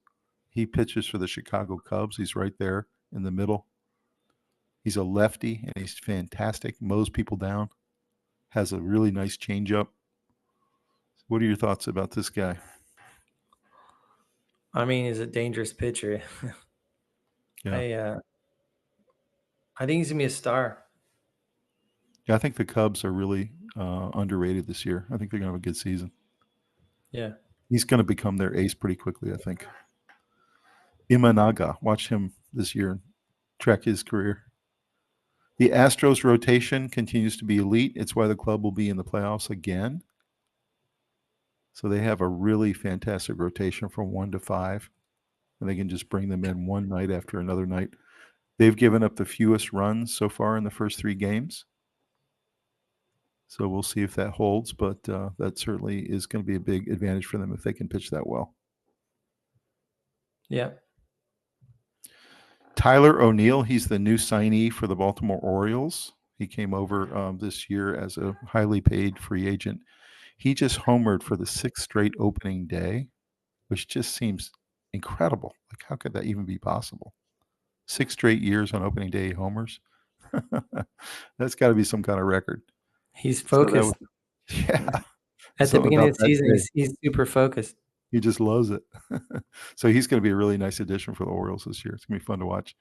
He pitches for the Chicago Cubs. He's right there in the middle. He's a lefty, and he's fantastic. Mows people down. Has a really nice changeup. What are your thoughts about this guy? I mean, he's a dangerous pitcher. Yeah. I think he's gonna be a star. Yeah, I think the Cubs are really underrated this year. I think they're going to have a good season. Yeah. He's going to become their ace pretty quickly, I think. Imanaga, watch him this year and track his career. The Astros rotation continues to be elite. It's why the club will be in the playoffs again. So they have a really fantastic rotation from 1 to 5, and they can just bring them in one night after another night. They've given up the fewest runs so far in the first 3 games. So we'll see if that holds, but that certainly is going to be a big advantage for them if they can pitch that well. Yeah. Tyler O'Neill, he's the new signee for the Baltimore Orioles. He came over this year as a highly paid free agent. He just homered for the 6th straight opening day, which just seems incredible. Like, how could that even be possible? 6 straight years on opening day homers. That's got to be some kind of record. He's So that focused. yeah. At the Something beginning about of the that season, day. he's super focused. He just loves it. So he's going to be a really nice addition for the Orioles this year. It's going to be fun to watch.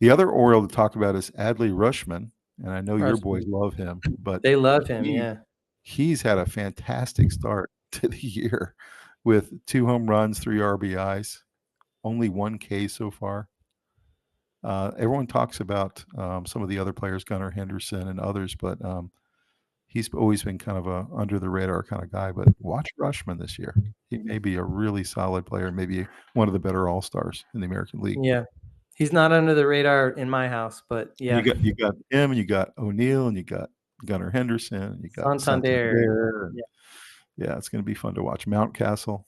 The other Oriole to talk about is Adley Rutschman, and I know your boys love him, but They love him. Yeah. he's had a fantastic start to the year with 2 home runs, 3 RBIs, only 1 K so far. Everyone talks about some of the other players, Gunnar Henderson and others, but he's always been kind of a under the radar kind of guy. But watch Rutschman this year. He may be a really solid player, maybe one of the better all-stars in the American League. Yeah. He's not under the radar in my house, but yeah. You got him, and you got O'Neill, and you got Gunnar Henderson. You got Santander. Santander. Yeah, it's going to be fun to watch. Mountcastle.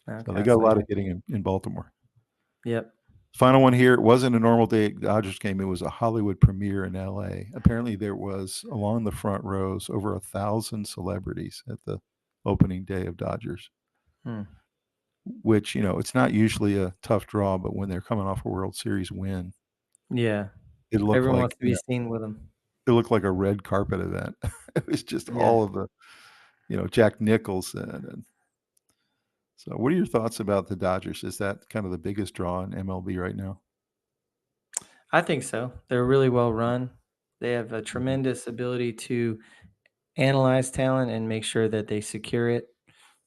Okay, So they got a lot of hitting in Baltimore. Yep. Final one here. It wasn't a normal day at Dodgers game. It was a Hollywood premiere in LA. Apparently there was, along the front rows, over 1,000 celebrities at the opening day of Dodgers. Which, it's not usually a tough draw, but when they're coming off a World Series win, Yeah, everyone wants to be seen with them. It looked like a red carpet event. It was just all of the, Jack Nicholson. And so what are your thoughts about the Dodgers? Is that kind of the biggest draw in MLB right now? I think so. They're really well run. They have a tremendous ability to analyze talent and make sure that they secure it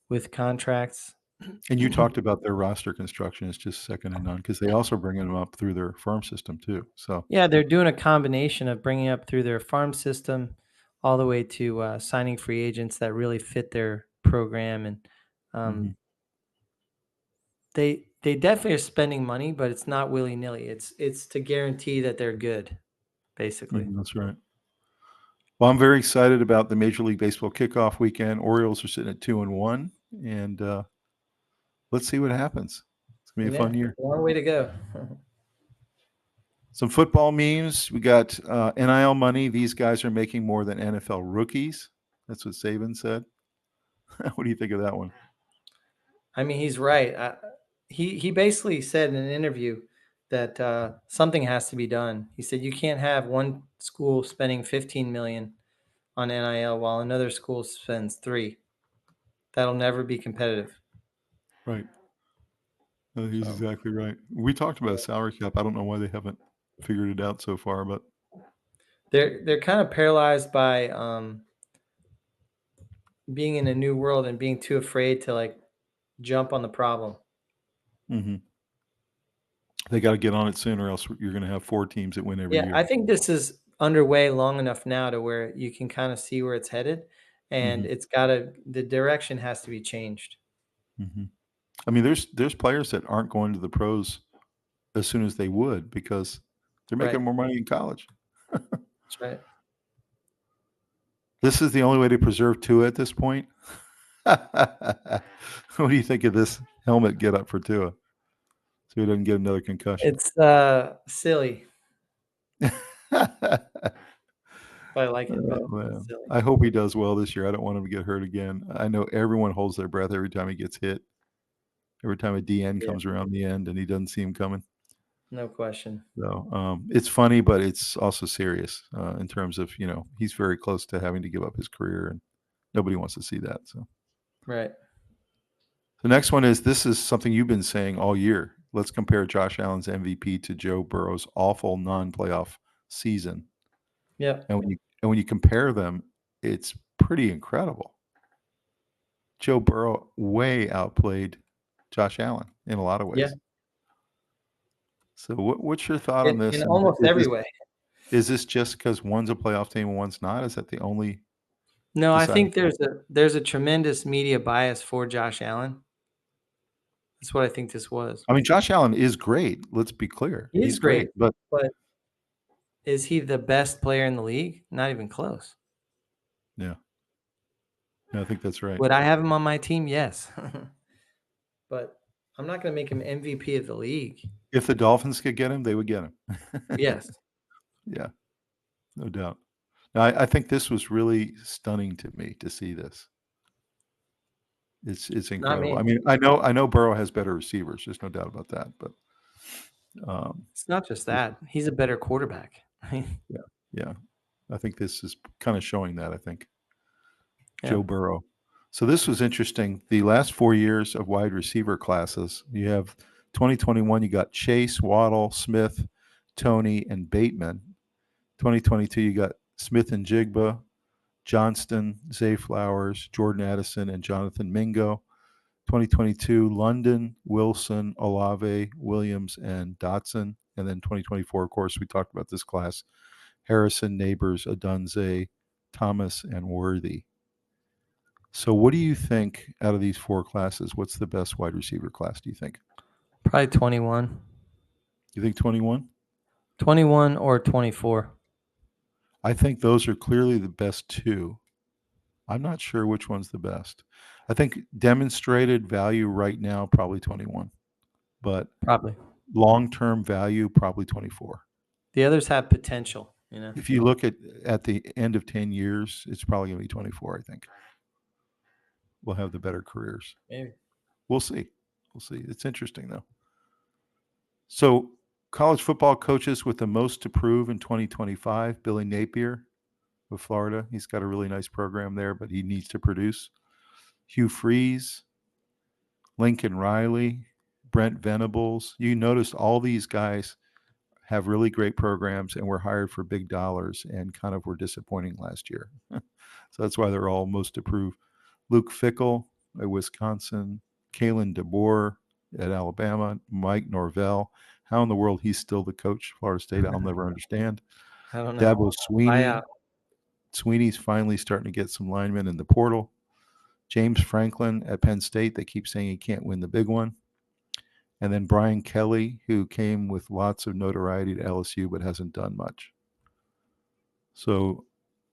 with contracts. And you talked about their roster construction is just second to none because they also bring them up through their farm system too. So yeah, they're doing a combination of bringing up through their farm system all the way to signing free agents that really fit their program. And they definitely are spending money, but it's not willy-nilly. It's to guarantee that they're good, basically. That's right. Well, I'm very excited about the Major League Baseball kickoff weekend. Orioles are sitting at 2-1, and let's see what happens. It's gonna be a fun year. Long way to go. Some football memes. We got NIL money. These guys are making more than NFL rookies. That's what Saban said. What do you think of that one? I mean, he's right. He basically said in an interview that something has to be done. He said you can't have one school spending $15 million on NIL while another school spends $3 million. That'll never be competitive. Right. No, he's exactly right. We talked about a salary cap. I don't know why they haven't figured it out so far, but they're kind of paralyzed by being in a new world and being too afraid to jump on the problem. They got to get on it soon, or else you're going to have 4 teams that win every year. I think this is underway long enough now to where you can kind of see where it's headed, and the direction has to be changed. I mean, there's players that aren't going to the pros as soon as they would because they're making more money in college. That's right. This is the only way to preserve Tua at this point. What do you think of this helmet get up for Tua? So he doesn't get another concussion. It's silly. I like it, but it's silly. I hope he does well this year. I don't want him to get hurt again. I know everyone holds their breath every time he gets hit. Every time a DN comes around the end and he doesn't see him coming. No question. So it's funny, but it's also serious in terms of, he's very close to having to give up his career and nobody wants to see that. So right. The next one is, this is something you've been saying all year. Let's compare Josh Allen's MVP to Joe Burrow's awful non-playoff season. Yeah. And when you compare them, it's pretty incredible. Joe Burrow way outplayed Josh Allen in a lot of ways. Yeah. So what's your thought on this? In almost every way. Is this just because one's a playoff team and one's not? Is that the only? No, I think there's a tremendous media bias for Josh Allen. That's what I think this was. I mean, Josh Allen is great. Let's be clear. He's great, but is he the best player in the league? Not even close. Yeah. No, I think that's right. Would I have him on my team? Yes. But I'm not going to make him MVP of the league. If the Dolphins could get him, they would get him. Yes. Yeah, no doubt. Now, I think this was really stunning to me to see this. It's incredible. I mean, I know Burrow has better receivers. There's no doubt about that. But it's not just that. He's a better quarterback. Yeah. I think this is kind of showing that, I think. Joe Burrow. So this was interesting. The last 4 years of wide receiver classes, you have 2021, you got Chase, Waddle, Smith, Tony, and Bateman. 2022, you got Smith and Jigba, Johnston, Zay Flowers, Jordan Addison, and Jonathan Mingo. 2022, London, Wilson, Olave, Williams, and Dotson. And then 2024, of course, we talked about this class, Harrison, Neighbors, Adunze, Thomas, and Worthy. So what do you think out of these 4 classes? What's the best wide receiver class, do you think? Probably 21. You think 21? 21 or 24. I think those are clearly the best two. I'm not sure which one's the best. I think demonstrated value right now, probably 21, but Probably. long-term value, probably 24. The others have potential, you know. If you look at the end of 10 years, it's probably going to be 24, I think. We'll have the better careers. Maybe. We'll see. We'll see. It's interesting, though. So, college football coaches with the most to prove in 2025, Billy Napier of Florida. He's got a really nice program there, but he needs to produce. Hugh Freeze, Lincoln Riley, Brent Venables. You notice all these guys have really great programs and were hired for big dollars and kind of were disappointing last year. So that's why they're all most approved. Luke Fickell at Wisconsin, Kalen DeBoer at Alabama, Mike Norvell. How in the world he's still the coach of Florida State, I'll never understand. I don't know. Dabo Sweeney. Sweeney's finally starting to get some linemen in the portal. James Franklin at Penn State. They keep saying he can't win the big one. And then Brian Kelly, who came with lots of notoriety to LSU but hasn't done much. So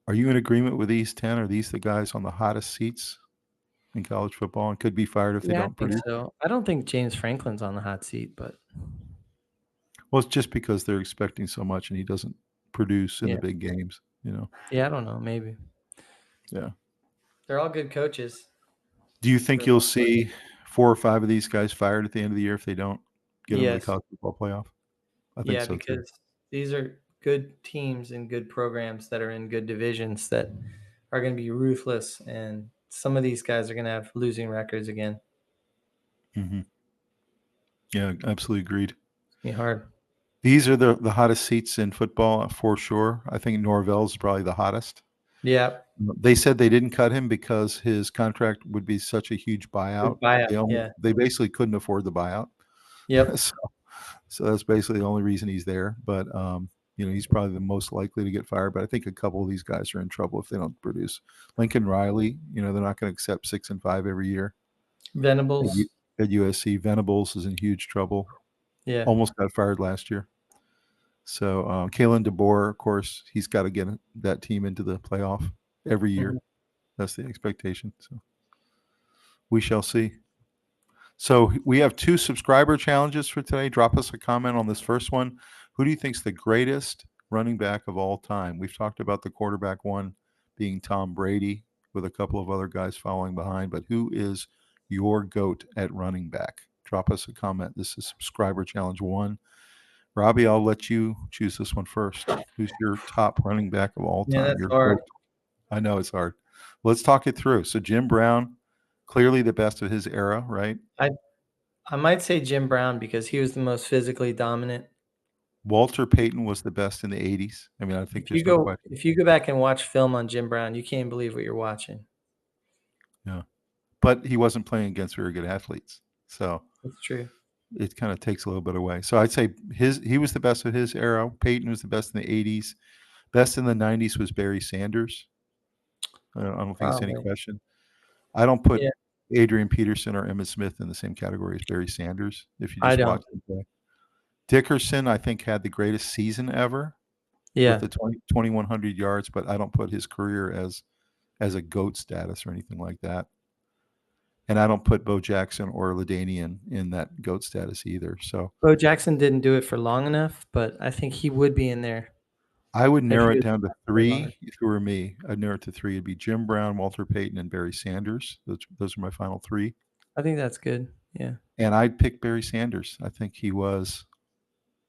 are you in agreement with these 10? Are these the guys on the hottest seats in college football and could be fired if they don't produce? I think so. I don't think James Franklin's on the hot seat, but well, it's just because they're expecting so much and he doesn't produce in the big games, you know. Yeah, I don't know, maybe. Yeah. They're all good coaches. Do you think you'll see 4 or 5 of these guys fired at the end of the year if they don't get into the college football playoff? I think so because too. These are good teams and good programs that are in good divisions that are going to be ruthless, and some of these guys are going to have losing records again. Mm-hmm. Yeah, absolutely agreed. It's going to be hard. These are the hottest seats in football for sure. I think Norvell's probably the hottest. Yeah. They said they didn't cut him because his contract would be such a huge buyout. They basically couldn't afford the buyout. Yep. So that's basically the only reason he's there. But you know, he's probably the most likely to get fired. But I think a couple of these guys are in trouble if they don't produce. Lincoln Riley, you know, they're not going to accept 6 and 5 every year. Venables at USC. Venables is in huge trouble. Yeah. Almost got fired last year. So Kalen DeBoer, of course, he's got to get that team into the playoff every year. Mm-hmm. That's the expectation. So we shall see. So we have 2 subscriber challenges for today. Drop us a comment on this first one. Who do you think is the greatest running back of all time? We've talked about the quarterback one being Tom Brady with a couple of other guys following behind, but who is your GOAT at running back? Drop us a comment. This is subscriber challenge 1. Robbie, I'll let you choose this one first. Who's your top running back of all time? Yeah, that's hard. I know it's hard. Let's talk it through. So Jim Brown, clearly the best of his era, right? I might say Jim Brown because he was the most physically dominant. Walter Payton was the best in the 80s. I mean, I think if you go back and watch film on Jim Brown, you can't believe what you're watching. Yeah. But he wasn't playing against very good athletes. So that's true. It kind of takes a little bit away. So I'd say he was the best of his era. Peyton was the best in the 80s. Best in the 90s was Barry Sanders. I don't think it's any question. I don't put Adrian Peterson or Emmitt Smith in the same category as Barry Sanders. If you just watch him play. Dickerson, I think, had the greatest season ever. Yeah. With the 2,100 yards, but I don't put his career as a GOAT status or anything like that. And I don't put Bo Jackson or LaDainian in that GOAT status either. So Bo Jackson didn't do it for long enough, but I think he would be in there. I would narrow it down to 3 if it were me. I'd narrow it to 3. It'd be Jim Brown, Walter Payton, and Barry Sanders. Those are my final 3. I think that's good. Yeah. And I'd pick Barry Sanders. I think he was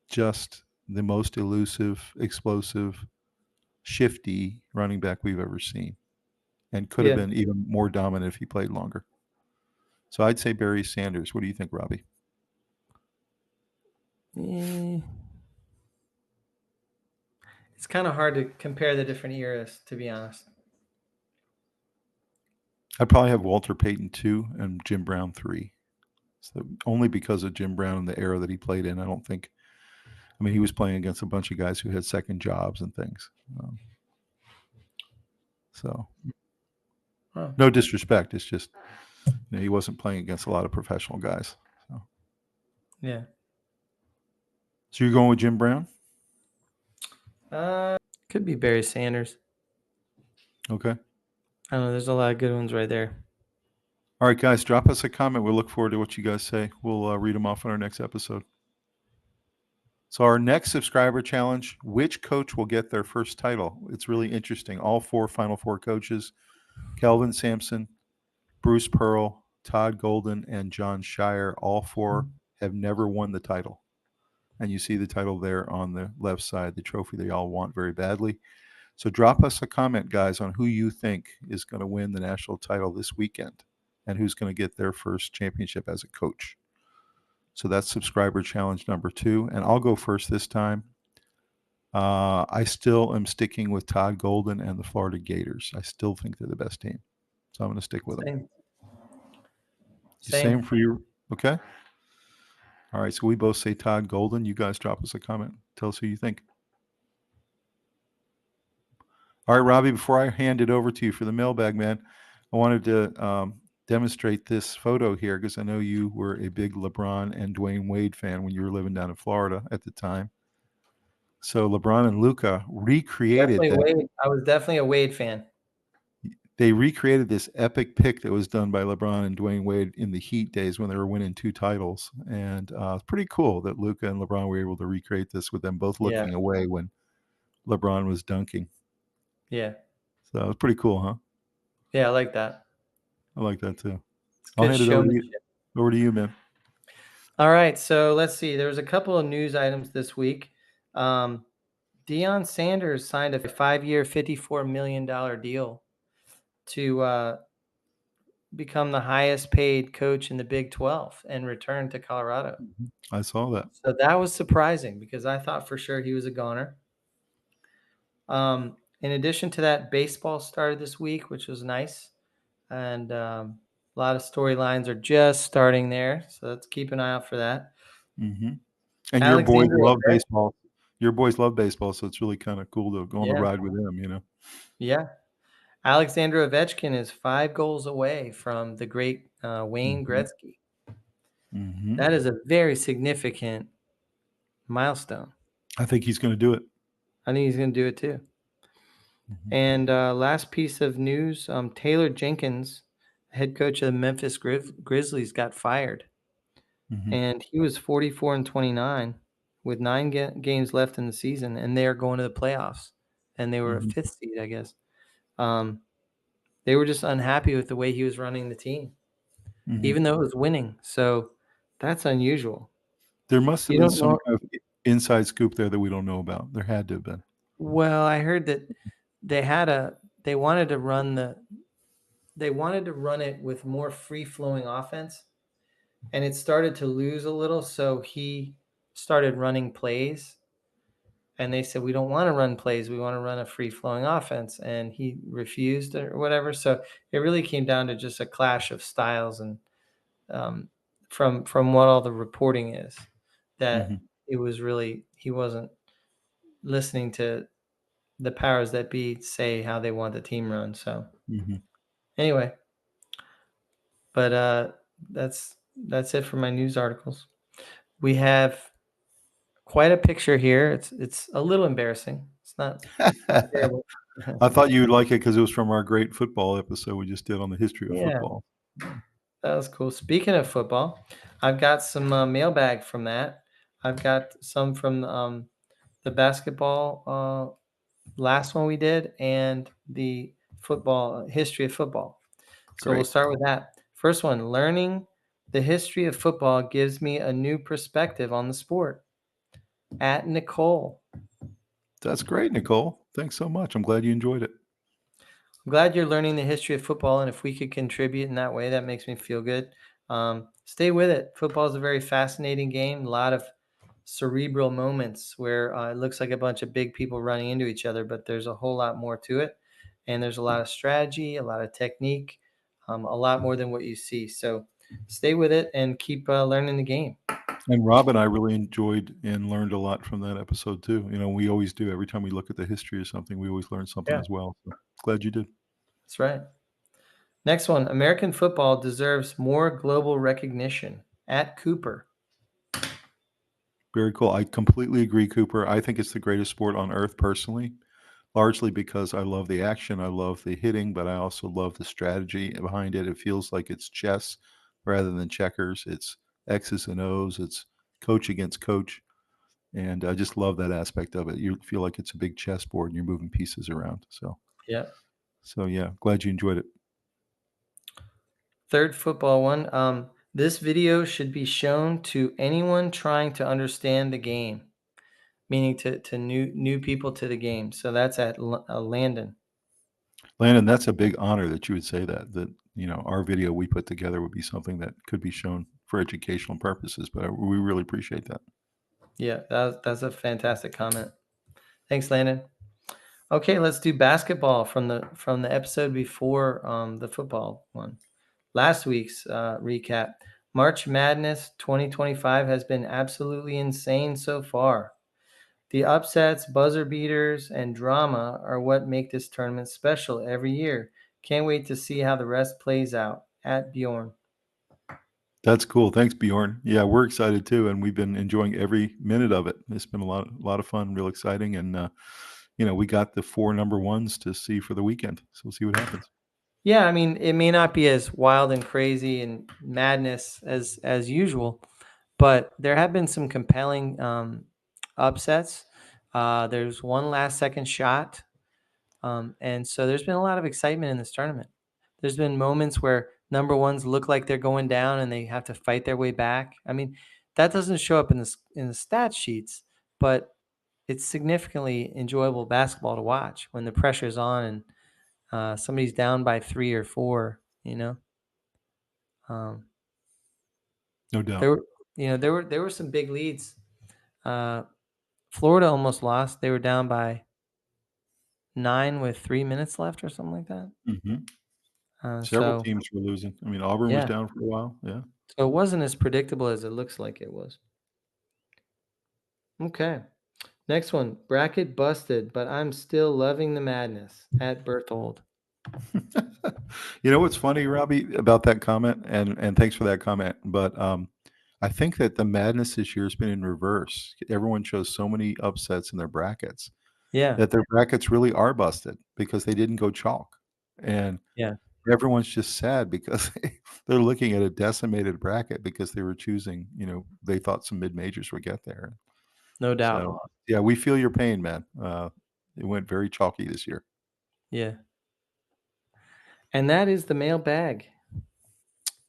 just the most elusive, explosive, shifty running back we've ever seen. And could have been even more dominant if he played longer. So I'd say Barry Sanders. What do you think, Robbie? It's kind of hard to compare the different eras, to be honest. I'd probably have Walter Payton 2 and Jim Brown 3. So only because of Jim Brown and the era that he played in. I mean, he was playing against a bunch of guys who had second jobs and things. No disrespect. It's just, he wasn't playing against a lot of professional guys. So. Yeah. So you're going with Jim Brown? Could be Barry Sanders. Okay. I don't know. There's a lot of good ones right there. All right, guys, drop us a comment. We'll look forward to what you guys say. We'll read them off on our next episode. So our next subscriber challenge, which coach will get their first title? It's really interesting. All 4 Final Four coaches, Kelvin Sampson, Bruce Pearl, Todd Golden, and John Shire, all 4 have never won the title. And you see the title there on the left side, the trophy they all want very badly. So drop us a comment, guys, on who you think is going to win the national title this weekend and who's going to get their first championship as a coach. So that's subscriber challenge number 2. And I'll go first this time. I still am sticking with Todd Golden and the Florida Gators. I still think they're the best team. So I'm going to stick with them. Same for you. Okay. All right. So we both say Todd Golden. You guys drop us a comment. Tell us who you think. All right, Robbie, before I hand it over to you for the mailbag, man, I wanted to demonstrate this photo here because I know you were a big LeBron and Dwayne Wade fan when you were living down in Florida at the time. So LeBron and Luka recreated that. I was definitely a Wade fan. They recreated this epic pick that was done by LeBron and Dwayne Wade in the Heat days when they were winning 2 titles. And it's pretty cool that Luka and LeBron were able to recreate this with them both looking away when LeBron was dunking. Yeah. So it was pretty cool, huh? Yeah, I like that. I like that too. I'll hand it over to you, man. All right. So let's see. There was a couple of news items this week. Deion Sanders signed a 5-year, $54 million deal to become the highest paid coach in the Big 12 and return to Colorado. I saw that. So that was surprising because I thought for sure he was a goner. In addition to that, baseball started this week, which was nice. And a lot of storylines are just starting there. So let's keep an eye out for that. Mm-hmm. And your boys love baseball. Your boys love baseball, so it's really kind of cool to go on a ride with them, you know? Yeah. Alexander Ovechkin is 5 goals away from the great Wayne Gretzky. Mm-hmm. That is a very significant milestone. I think he's going to do it. I think he's going to do it too. Mm-hmm. And last piece of news, Taylor Jenkins, head coach of the Memphis Grizzlies, got fired. Mm-hmm. And he was 44-29 with 9 games left in the season, and they are going to the playoffs. And they were a 5th seed, I guess. They were just unhappy with the way he was running the team, even though it was winning. So that's unusual. There must have been some kind of inside scoop there that we don't know about. There had to have been. Well, I heard that they wanted to run it with more free-flowing offense, and it started to lose a little. So he started running plays. And they said, we don't want to run plays. We want to run a free-flowing offense. And he refused or whatever. So it really came down to just a clash of styles. And from what all the reporting is, that it was really, he wasn't listening to the powers that be say how they want the team run. So anyway, but that's it for my news articles. We have quite a picture here. It's a little embarrassing. It's not terrible. I thought you would like it because it was from our great football episode we just did on the history of football. That was cool. Speaking of football, I've got some mailbag from that. I've got some from the basketball last one we did and the football history of football. So we'll start with that. First one, learning the history of football gives me a new perspective on the sport. At Nicole. That's great, Nicole. Thanks so much. I'm glad you enjoyed it. I'm glad you're learning the history of football, and if we could contribute in that way, that makes me feel good. Stay with it. Football is a very fascinating game. A lot of cerebral moments where it looks like a bunch of big people running into each other, but there's a whole lot more to it, and there's a lot of strategy, a lot of technique, a lot more than what you see. So stay with it and keep learning the game. And Rob and I really enjoyed and learned a lot from that episode too. You know, we always do. Every time we look at the history of something, we always learn something as well. So glad you did. That's right. Next one. American football deserves more global recognition. At Cooper. Very cool. I completely agree, Cooper. I think it's the greatest sport on earth personally. largely because I love the action, I love the hitting, but I also love the strategy behind it. It feels like it's chess rather than checkers. It's X's and O's. It's coach against coach. And I just love that aspect of it. You feel like it's a big chessboard and you're moving pieces around. Yeah. So yeah, glad you enjoyed it. Third football one. This video should be shown to anyone trying to understand the game, meaning to new people to the game. So that's at Landon. Landon, that's a big honor that you would say that our video we put together would be something that could be shown for educational purposes, but we really appreciate that. Yeah, that's a fantastic comment. Thanks, Landon. Okay, let's do basketball from the episode before the football one. Last week's recap. March Madness 2025 has been absolutely insane so far. The upsets, buzzer beaters, and drama are what make this tournament special every year. Can't wait to see how the rest plays out. At Bjorn. That's cool. Thanks, Bjorn. Yeah, we're excited too, and we've been enjoying every minute of it. It's been a lot of fun, real exciting, and we got the 4 number ones to see for the weekend. So we'll see what happens. Yeah, I mean, it may not be as wild and crazy and madness as usual, but there have been some compelling upsets. There's one last second shot, and so there's been a lot of excitement in this tournament. There's been moments where number ones look like they're going down and they have to fight their way back. I mean, that doesn't show up in the stat sheets, but it's significantly enjoyable basketball to watch when the pressure's on and somebody's down by 3 or 4. Um, No doubt. there were some big leads. Florida almost lost. They were down by 9 with 3 minutes left or something like that. Several teams were losing. I mean, Auburn was down for a while. Yeah. So it wasn't as predictable as it looks like it was. Okay. Next one, bracket busted, but I'm still loving the madness. At Berthold. You know what's funny, Robbie, about that comment, and thanks for that comment. But I think that the madness this year has been in reverse. Everyone chose so many upsets in their brackets Yeah. that their brackets really are busted because they didn't go chalk, and Yeah. everyone's just sad because they're looking at a decimated bracket because they were choosing. They thought some mid majors would get there. No doubt. So yeah, we feel your pain, man. It went very chalky this year. Yeah. And that is the mailbag.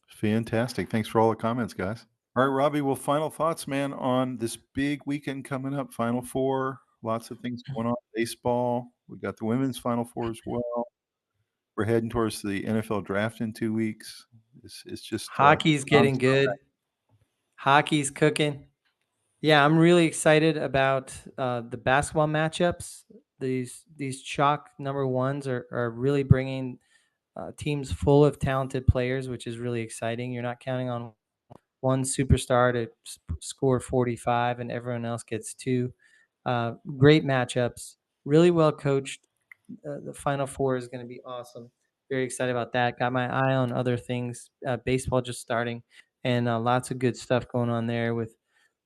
Fantastic. Thanks for all the comments, guys. All right, Robbie. Well, final thoughts, man, on this big weekend coming up. Final Four. Lots of things going on. Baseball. We got the women's Final Four as well. We're heading towards the NFL draft in 2 weeks. It's just Hockey's getting good. Hockey's cooking. Yeah, I'm really excited about the basketball matchups. These chalk number ones are really bringing teams full of talented players, which is really exciting. You're not counting on one superstar to score 45 and everyone else gets 2. Great matchups, really well coached. The Final Four is going to be awesome. Very excited about that. Got my eye on other things. Baseball just starting, and lots of good stuff going on there with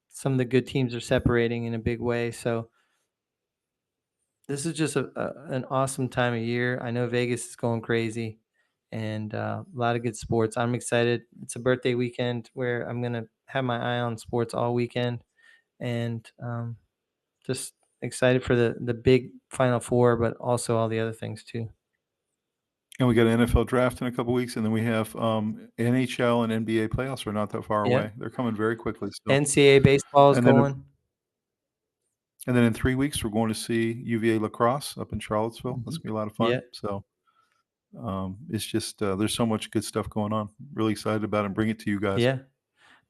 some of the good teams are separating in a big way. So this is just an awesome time of year. I know Vegas is going crazy and a lot of good sports. I'm excited. It's a birthday weekend where I'm going to have my eye on sports all weekend and just excited for the big Final Four, but also all the other things too. And we got an NFL draft in a couple weeks, and then we have NHL and NBA playoffs are not that far away. They're coming very quickly. So. NCAA baseball is going. And then in 3 weeks, we're going to see UVA lacrosse up in Charlottesville. Mm-hmm. That's going to be a lot of fun. Yeah. So it's just there's so much good stuff going on. Really excited about it and bring it to you guys. Yeah.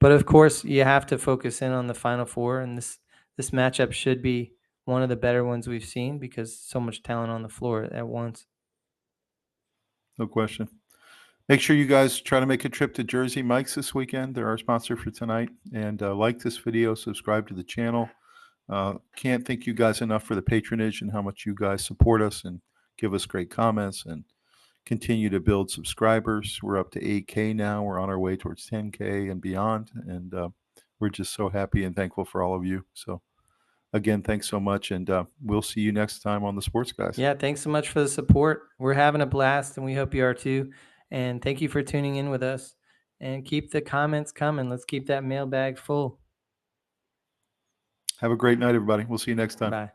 But of course, you have to focus in on the Final Four, and this matchup should be one of the better ones we've seen because so much talent on the floor at once. No question. Make sure you guys try to make a trip to Jersey Mike's this weekend. They're our sponsor for tonight. And like this video, subscribe to the channel. Can't thank you guys enough for the patronage and how much you guys support us and give us great comments and continue to build subscribers. We're up to 8K now. We're on our way towards 10K and beyond. And we're just so happy and thankful for all of you. So again, thanks so much. And we'll see you next time on the Sports Guys. Yeah, thanks so much for the support. We're having a blast, and we hope you are too. And thank you for tuning in with us. And keep the comments coming. Let's keep that mailbag full. Have a great night, everybody. We'll see you next time. Bye.